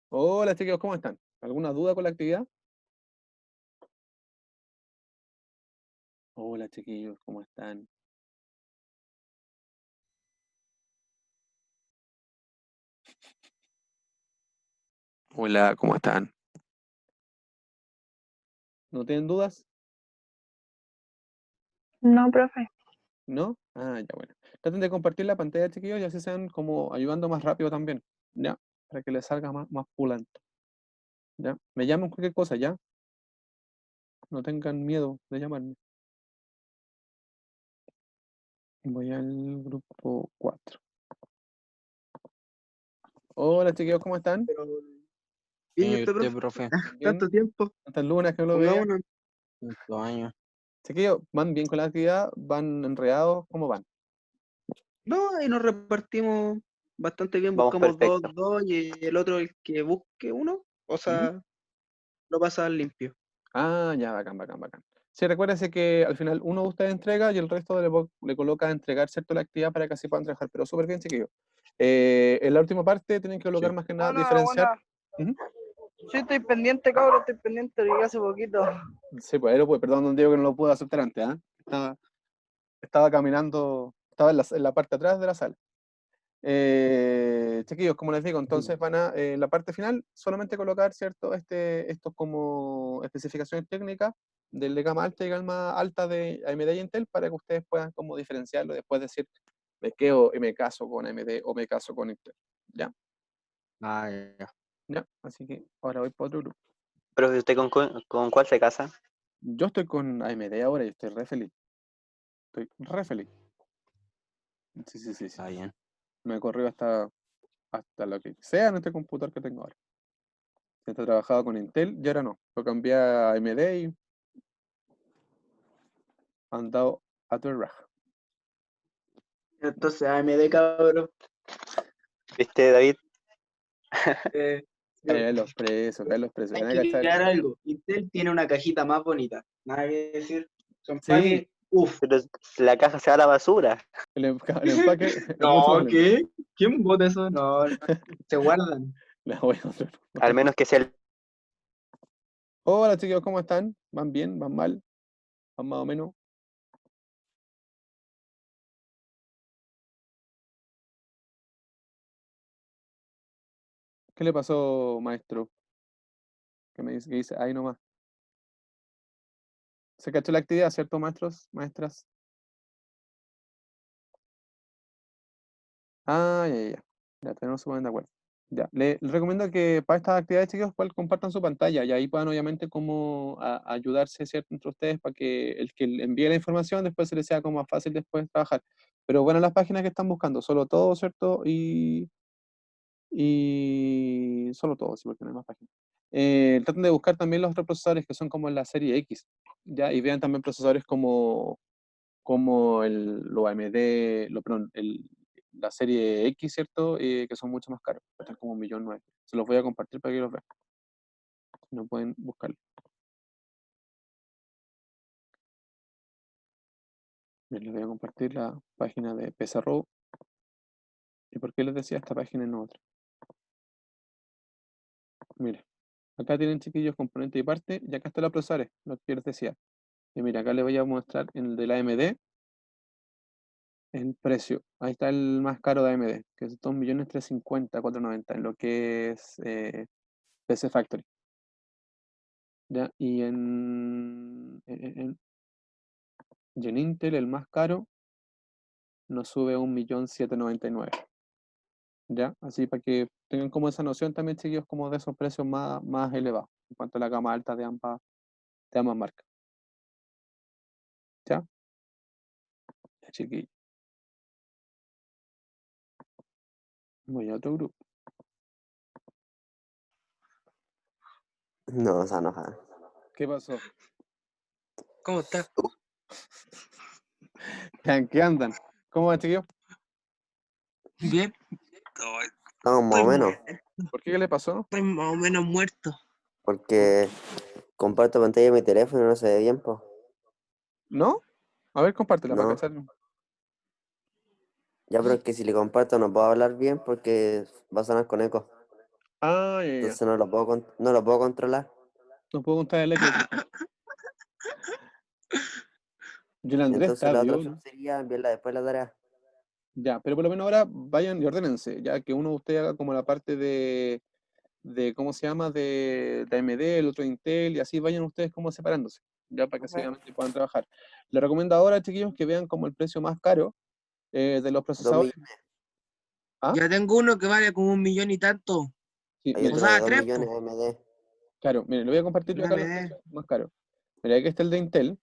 Hola, chicos, ¿cómo están? ¿Alguna duda con la actividad? Hola, chiquillos, ¿cómo están? Hola, ¿cómo están? ¿No tienen dudas? No, profe. ¿No? Ah, ya bueno. Traten de compartir la pantalla, chiquillos, y así sean como ayudando más rápido también. ¿Ya? Para que les salga más pulento. ¿Ya? Me llaman cualquier cosa, ¿ya? No tengan miedo de llamarme. Voy al grupo 4. Hola, chiquillos, ¿cómo están? Pero, ¿Y bien, ¿y usted, usted, profe? profe? Bien. Tanto tiempo. ¿Tantas lunas que no lo veía? Pongámonos. 5 años. Chiquillos, ¿van bien con la actividad? ¿Van enredados? ¿Cómo van? No, ahí nos repartimos bastante bien. Vamos Buscamos dos, perfecto. dos y el otro, el que busque uno, o sea, lo pasa limpio. Ah, ya, bacán, bacán, bacán. Sí, recuérdese que al final uno de ustedes entrega y el resto le coloca a entregar, ¿cierto? La actividad para que así puedan trabajar, pero súper bien, chiquillos. En la última parte tienen que colocar Sí. más que nada, Hola, diferenciar. buena. Ujú. Sí, estoy pendiente, cabrón, estoy pendiente, llegué hace poquito. Sí, pues, perdón, don Diego, que no lo pude aceptar antes, ¿ah? Estaba caminando, estaba en la parte de atrás de la sala. Chiquillos, como les digo, entonces van a, en la parte final, solamente colocar, ¿cierto? Estos como especificaciones técnicas de gama alta y gama alta de AMD y Intel para que ustedes puedan como diferenciarlo y después decir, me quedo y me caso con AMD o me caso con Intel. ¿Ya? Ah, ya. ¿Ya? Así que ahora voy para otro grupo. Profe, ¿usted con cuál se casa? Yo estoy con AMD ahora y estoy re feliz. Estoy re feliz. Sí, sí, sí, sí. Está bien. Me corrió hasta lo que sea en este computador que tengo ahora. Antes trabajaba con Intel y ahora no. Lo cambié a AMD y han dado a tu raja. Entonces, AMD, cabrón. ¿Viste, David? Caen los precios, caen los precios. Hay Van a que cachar. crear algo. Intel tiene una cajita más bonita. Nada que decir. Son Sí, empaques. Uf. Pero la caja se va a la basura. el empaque es mucho más No, lindo. ¿qué? ¿Quién vota eso? No, no, se guardan. La voy a otro. Al menos que sea el... Hola chicos, ¿cómo están? ¿Van bien? ¿Van mal? ¿Van más o menos? ¿Qué le pasó, maestro? Que dice, ahí nomás. ¿Se cachó la actividad, cierto, maestros? Maestras. Ah, ya, ya, ya. Ya tenemos se ponen de acuerdo. Ya, les recomiendo que para estas actividades, chicos, compartan su pantalla y ahí puedan obviamente como ayudarse, ¿cierto? Entre ustedes para que el que le envíe la información después se les sea como más fácil después trabajar. Pero bueno, las páginas que están buscando, solo todo, ¿cierto? Y solo todo, sí, porque no hay más páginas. Traten de buscar también los otros procesadores que son como en la serie X, ¿ya? Y vean también procesadores como los AMD, perdón, la serie X, ¿cierto? Que son mucho más caros, están como 1.900.000. Se los voy a compartir para que los vean. No pueden buscarlo. Bien, les voy a compartir la página de PSRO. ¿Y por qué les decía esta página y no otra? Mira, acá tienen chiquillos componentes y parte, y acá están los procesadores, lo que yo les decía. Y mira, acá les voy a mostrar en el de la AMD. El precio. Ahí está el más caro de AMD, que es 2.350.490 en lo que es PC Factory. ¿Ya? Y y en Intel, el más caro, nos sube a 1.799.000. ¿Ya? Así para que tengan como esa noción también, chiquillos, como de esos precios más elevados, en cuanto a la gama alta de ambas marcas. ¿Ya? Ya, chiquillos. Voy a otro grupo. No, se va a enojar. ¿Qué pasó? ¿Cómo estás? ¿Qué andan? ¿Cómo va, chiquillos? Bien. Estamos más o menos, ¿Por qué le pasó? Estoy más o menos muerto. porque comparto pantalla de mi teléfono y no se ve bien, po. ¿No? A ver, compártela para No. cachar. Ya, pero es que si le comparto no puedo hablar bien porque va a sonar con eco. Ah, ya. Entonces no lo puedo controlar. No puedo contar el eco. Yo el Andrés Entonces está la otra viola. opción sería enviarla después la tarea. Ya, pero por lo menos ahora vayan y ordénense, ya que uno de ustedes haga como la parte de ¿cómo se llama? De AMD, el otro de Intel, y así vayan ustedes como separándose, ya para que seguidamente puedan trabajar. Les recomiendo ahora, chiquillos, que vean como el precio más caro de los 2 procesadores. millones. ¿Ah? Ya tengo uno que vale como 1 millón y tanto. Sí, Hay mire, O otro de sea, 2 3, millones po. AMD. claro, mire, le voy a compartir yo acá los AMD. precios más caros. Mira, aquí está el de Intel,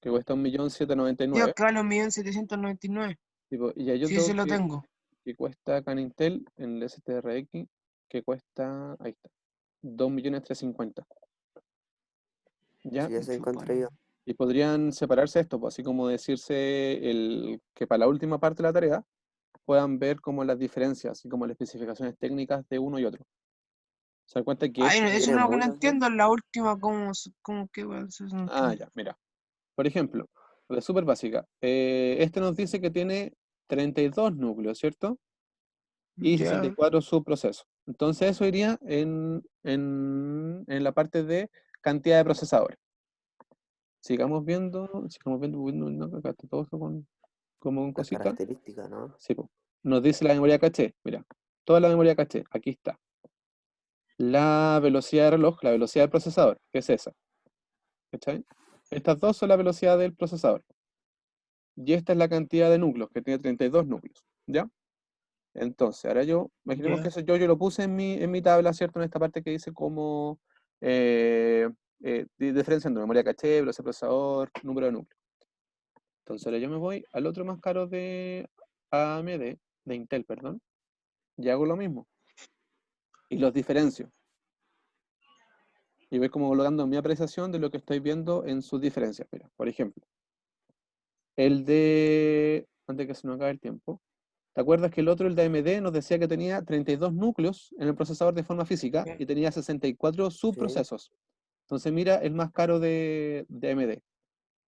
que cuesta Dios, 1.799.000. que vale 1.799.000. Tipo, y hay Sí, otro sí lo tengo. que cuesta acá en Intel, en el STRX, que cuesta, ahí está, 2.350.000. ¿Ya? Sí, eso encontré yo. Y podrían separarse esto, pues, así como decirse que para la última parte de la tarea puedan ver como las diferencias, así como las especificaciones técnicas de uno y otro. Se dan cuenta que Ay, no, este... eso ¿Tiene es lo que no muchos, sí? entiendo. En la última, ¿cómo que va? Eso no Ah, entiendo. ya, mira. Por ejemplo, la súper básica. Este nos dice que tiene 32 núcleos, ¿cierto? Y Ya. 64 subprocesos. Entonces eso iría en la parte de cantidad de procesadores. Sigamos viendo, acá está todo eso como un Las cosita. características, ¿no? Sí, po. Nos dice la memoria caché, mira, toda la memoria caché, aquí está. La velocidad de reloj, la velocidad del procesador, que es esa. ¿Cachai? Estas dos son la velocidad del procesador. Y esta es la cantidad de núcleos, que tiene 32 núcleos. ¿Ya? Entonces, ahora imaginemos que Ya. eso yo lo puse en mi tabla, ¿cierto? En esta parte que dice como diferenciando memoria caché, velocidad del procesador, número de núcleos. Entonces ahora yo me voy al otro más caro de AMD, de Intel, perdón, y hago lo mismo. Y los diferencio. Y voy como colocando mi apreciación de lo que estoy viendo en sus diferencias. Mira, por ejemplo, antes que se nos acabe el tiempo, ¿te acuerdas que el otro, el de AMD, nos decía que tenía 32 núcleos en el procesador de forma física y tenía 64 Sí. subprocesos? Entonces mira, el más caro de AMD.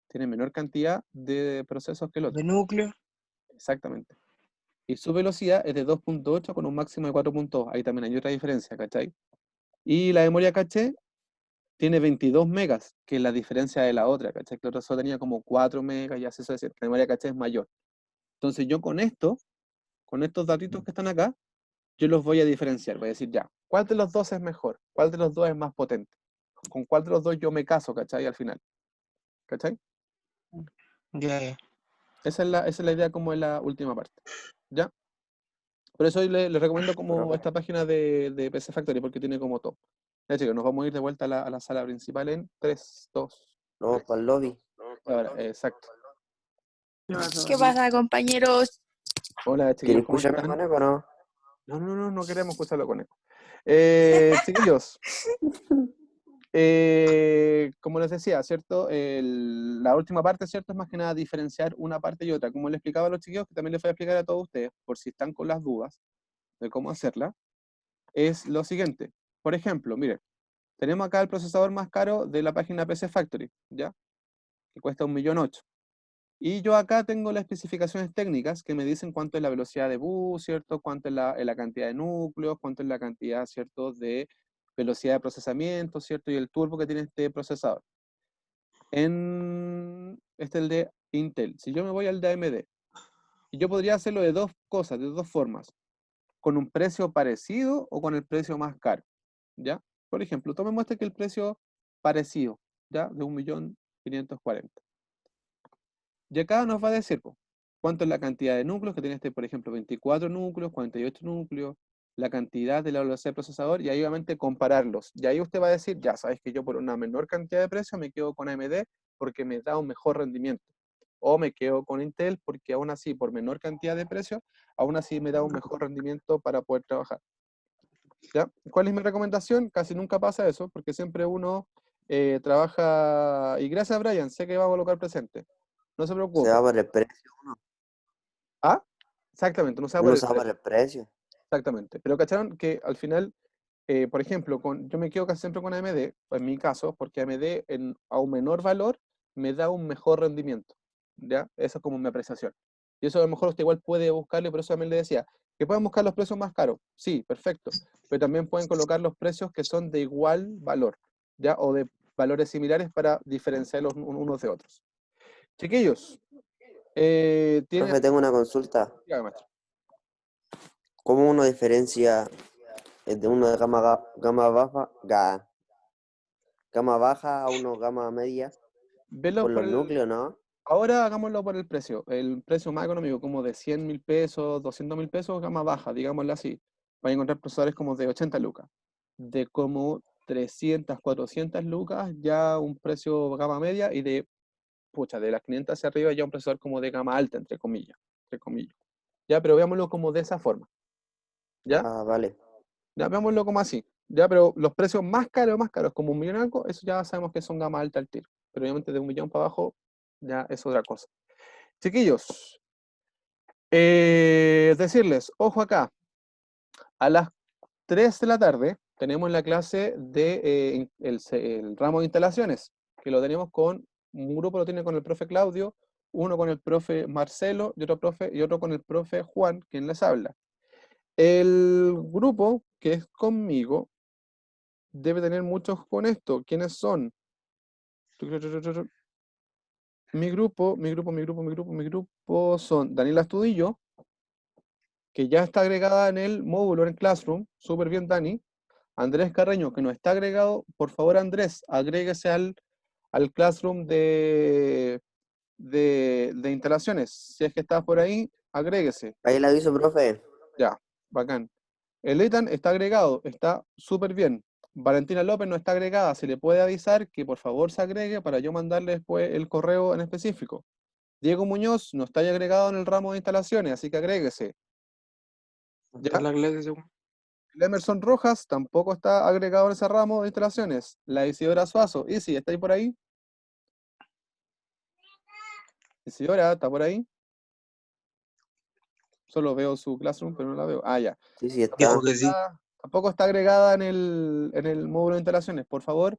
Tiene menor cantidad de procesos que el otro. De núcleo. Exactamente. Y su velocidad es de 2.8 con un máximo de 4.2. Ahí también hay otra diferencia, ¿cachai? Y la memoria caché tiene 22 megas, que es la diferencia de la otra, ¿cachai? Que la otra solo tenía como 4 megas y así sucesivamente. La memoria caché es mayor. Entonces yo con estos datitos que están acá, yo los voy a diferenciar. Voy a decir, ya, ¿cuál de los dos es mejor? ¿Cuál de los dos es más potente? ¿Con cuál de los dos yo me caso, ¿cachai? Al final. ¿Cachai? Ya. Esa es la idea como en la última parte. ¿Ya? Por eso hoy les recomiendo como Profe, esta página de PC Factory, porque tiene como todo. Ya chicos, nos vamos a ir de vuelta a la sala principal en 3, 2, vamos para el lobby. ahora, exacto. ¿Qué pasa, compañeros? Hola chiquillos, ¿Quieres ¿cómo escucharme están? con eco o no? No queremos escucharlo con él. Chiquillos, como les decía, ¿cierto? La última parte, ¿cierto? Es más que nada diferenciar una parte y otra. Como les explicaba a los chiquillos, que también les voy a explicar a todos ustedes, por si están con las dudas de cómo hacerla, es lo siguiente. Por ejemplo, miren, tenemos acá el procesador más caro de la página PC Factory, ¿ya? Que cuesta 1.008.000. Y yo acá tengo las especificaciones técnicas que me dicen cuánto es la velocidad de bus, ¿cierto? Cuánto es la cantidad de núcleos, cuánto es la cantidad, ¿cierto? De velocidad de procesamiento, ¿cierto? Y el turbo que tiene este procesador. Este es el de Intel. Si yo me voy al de AMD, Y yo podría hacerlo de dos cosas, de dos formas. Con un precio parecido o con el precio más caro, ¿ya? Por ejemplo, tomemos este que el precio parecido, ¿ya? De 1.540.000. Y acá nos va a decir, po, cuánto es la cantidad de núcleos que tiene este, por ejemplo, 24 núcleos, 48 núcleos, la cantidad de la velocidad del procesador, y ahí obviamente compararlos. Y ahí usted va a decir, ya sabes que yo por una menor cantidad de precio me quedo con AMD porque me da un mejor rendimiento. O me quedo con Intel porque aún así, por menor cantidad de precio, aún así me da un mejor rendimiento para poder trabajar. ¿Ya? ¿Cuál es mi recomendación? Casi nunca pasa eso, porque siempre uno trabaja, y gracias Brian, sé que va a colocar presente. No se Se preocupe. va por el precio uno. ¿Ah? Exactamente, no se va por Uno el se va por precio. el precio. Exactamente. Pero cacharon que al final, por ejemplo, yo me quedo casi siempre con AMD, en mi caso, porque AMD a un menor valor me da un mejor rendimiento. ¿Ya? Eso es como mi apreciación. Y eso a lo mejor usted igual puede buscarlo, y por eso también le decía, que pueden buscar los precios más caros. Sí, perfecto. Pero también pueden colocar los precios que son de igual valor, ¿ya? O de valores similares para diferenciarlos unos de otros. Chiquillos, ¿tienen? Profe, tengo una consulta. Dígame, maestro. ¿Cómo uno diferencia de uno de gama baja a uno gama media? Velo Por por los núcleos, ¿no? Ahora hagámoslo por el precio. El precio más económico, como de 100.000 pesos, 200.000 pesos, gama baja, digámoslo así. Van a encontrar procesadores como de 80 lucas. De como 300, 400 lucas, ya un precio gama media, y de las 500 hacia arriba, ya un procesador como de gama alta, entre comillas. Entre comillas. Ya, pero veámoslo como de esa forma. ¿Ya? Ah, vale. Ya, veámoslo como así. Ya, pero los precios más caros, como 1.000.000 algo, eso ya sabemos que son gama alta al tiro. Pero obviamente de 1.000.000 para abajo, ya es otra cosa. Chiquillos, decirles, ojo acá, a las 3 de la tarde tenemos la clase de el ramo de instalaciones, que lo tenemos con, un grupo lo tiene con el profe Claudio, uno con el profe Marcelo y otro con el profe Juan, quien les habla. El grupo que es conmigo debe tener muchos con esto. ¿Quiénes son? Mi grupo son Daniela Astudillo, que ya está agregada en el módulo en Classroom, súper bien Dani. Andrés Carreño, que no está agregado, por favor Andrés, agréguese al Classroom de instalaciones. Si es que estás por ahí, agréguese. Ahí le aviso, profe. Ya, bacán. El Ethan está agregado, está súper bien. Valentina López no está agregada, se le puede avisar que por favor se agregue para yo mandarle después el correo en específico. Diego Muñoz no está ya agregado en el ramo de instalaciones, así que agréguese. Está ¿Ya? la clase según. El Emerson Rojas tampoco está agregado en ese ramo de instalaciones. La Isidora Suazo. Isi, ¿está ahí por ahí? Isidora, ¿está por ahí? Solo veo su Classroom, pero no la veo. Ah, ya. Sí, sí, está. Dijo que sí. Tampoco está agregada en el módulo de instalaciones. Por favor,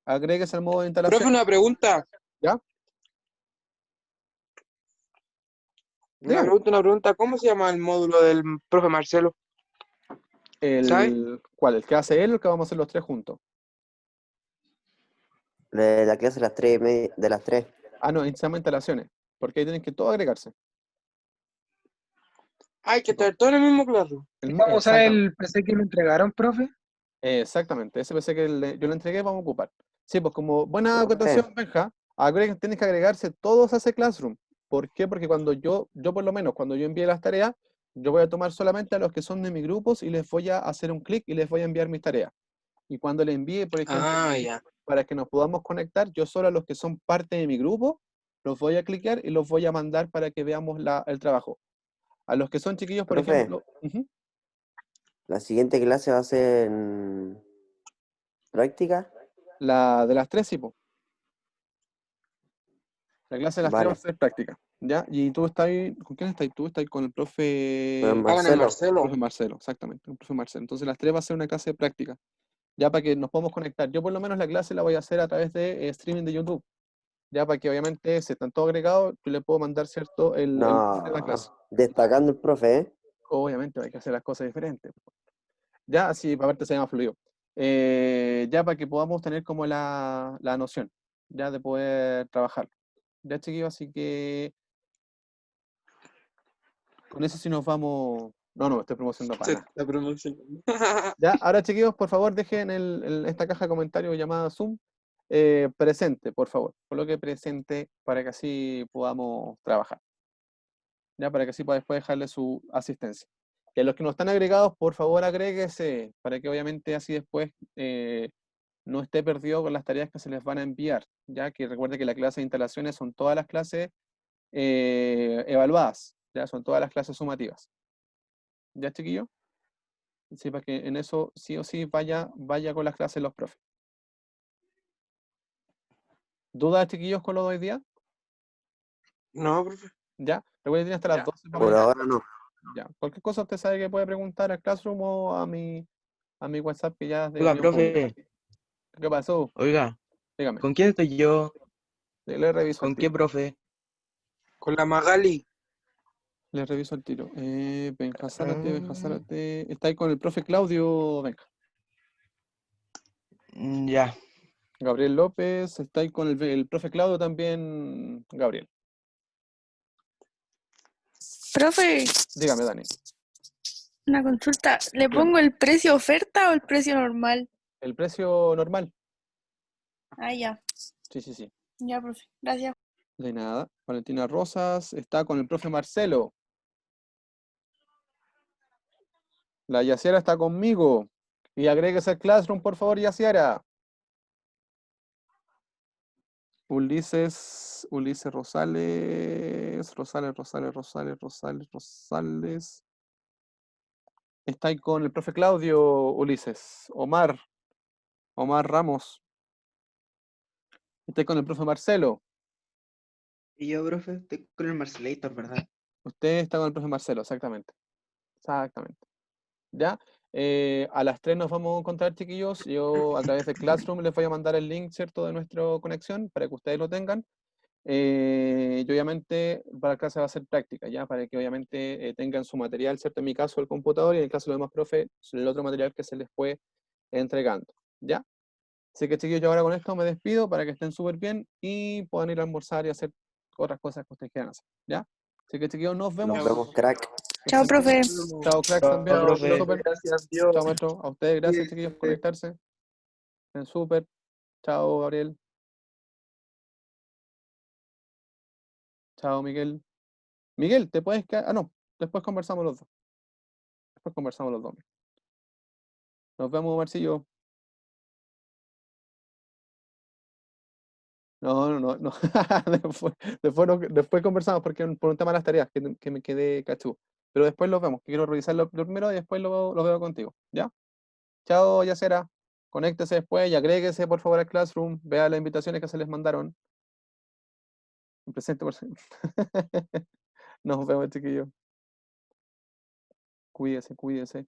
agréguese al módulo de Profe, instalaciones. una pregunta. ¿Ya? Una Dígame. pregunta. ¿Cómo se llama el módulo del profe Marcelo? ¿Sabe? ¿Cuál? ¿El que hace él o el que vamos a hacer los tres juntos? La clase de las 3:30, de las 3. Ah, no, se llama instalaciones. Porque ahí tienen que todo agregarse. Hay que estar todo en el mismo claro. Vamos a usar el PC que me entregaron, profe. Exactamente, ese PC que yo le entregué vamos a ocupar. Sí, pues como buena Profe. acotación, Benja, tienes que agregarse todos a ese Classroom. ¿Por qué? Porque cuando yo por lo menos, cuando yo envíe las tareas, yo voy a tomar solamente a los que son de mis grupos y les voy a hacer un clic y les voy a enviar mis tareas. Y cuando le envíe, por ejemplo, Ah, ya. para que nos podamos conectar, yo solo a los que son parte de mi grupo, los voy a cliquear y los voy a mandar para que veamos el trabajo. A los que son chiquillos, por Profe. ejemplo, La siguiente clase va a ser en práctica. la de las 3, sí, po. La clase de las 3 va a Vale. ser práctica, ¿ya? Y tú estás ahí, ¿con quién estás? Tú estás con el profe... Con Marcelo. Profe Marcelo, exactamente, el profe Marcelo. Entonces las 3 va a ser una clase de práctica, ya para que nos podamos conectar. Yo por lo menos la clase la voy a hacer a través de streaming de YouTube, ya para que obviamente si están todos agregados, yo le puedo mandar, ¿cierto? el link de la clase. Destacando el profe, ¿eh? Obviamente hay que hacer las cosas diferentes. Ya, así para verte se llama fluido. Ya para que podamos tener como la noción, ya de poder trabajar. Ya, chiquillos, así que Con eso sí nos vamos... No, no, estoy promocionando para Se nada. está promocionando. Ya, ahora chiquillos, por favor, dejen esta caja de comentarios llamada Zoom presente, por favor. Coloque presente para que así podamos trabajar. Ya, para que así pueda después dejarle su asistencia. Y a los que no están agregados, por favor, agréguese, para que obviamente así después no esté perdido con las tareas que se les van a enviar. Ya que recuerde que la clase de instalaciones son todas las clases evaluadas, ya son todas las clases sumativas. ¿Ya, chiquillos? Sí, para que en eso sí o sí vaya con las clases los profes. ¿Dudas, chiquillos, con lo de hoy día? No, profe. ¿Ya? Recuerden que tiene hasta las 12 para Por mañana. ahora no. Ya. Cualquier cosa usted sabe que puede preguntar al Classroom o a mi WhatsApp que ya es de Oiga, opinión pública. profe, ¿Qué pasó? oiga, Dígame. ¿con quién estoy yo? Le reviso el ¿Con qué tiro. profe? Con la Magali. Le reviso el tiro. Benja Zárate. Está ahí con el profe Claudio Benja. Ya. Gabriel López. Está ahí con el profe Claudio también, Gabriel. Profe, Dígame, Dani. una consulta. ¿Le Dígame. pongo el precio oferta o el precio normal? El precio normal. Ah, ya. Sí. Ya, profe. Gracias. De nada. Valentina Rosas está con el profe Marcelo. La Yaciera está conmigo. Y agréguese al Classroom, por favor, Yaciera. Ulises Rosales. Está ahí con el profe Claudio, Ulises. Omar Ramos. Está ahí con el profe Marcelo. Y yo, profe, estoy con el Marcelator, ¿verdad? Usted está con el profe Marcelo, exactamente. ¿Ya? A las 3 nos vamos a encontrar, chiquillos. Yo a través de Classroom les voy a mandar el link, ¿cierto?, de nuestra conexión para que ustedes lo tengan. Y obviamente para la clase va a ser práctica, ¿ya? Para que obviamente tengan su material, ¿cierto? En mi caso el computador y en el caso de los demás profes, el otro material que se les fue entregando, ¿ya? Así que chiquillos, yo ahora con esto me despido para que estén súper bien y puedan ir a almorzar y hacer otras cosas que ustedes quieran hacer, ¿ya? Así que chiquillos, nos vemos. Nos vemos, crack. Chao, profe. Chao, cracks también. Chao, profe. Súper. Gracias, Dios. Chao, maestro. A ustedes, gracias, chiquillos, por conectarse. Estén súper. Chao, Gabriel. Chao, Miguel. Miguel, ¿te puedes quedar? Ah, no. Después conversamos los dos. Nos vemos, Marcillo. No. Después conversamos porque por un tema de las tareas que me quedé cachú. Pero después los vemos, que quiero revisarlo primero y después lo veo contigo. ¿Ya? Chao, Yacera. Conéctese después y agréguese por favor al Classroom. Vea las invitaciones que se les mandaron. Presente por Nos vemos, chiquillos. Cuídese.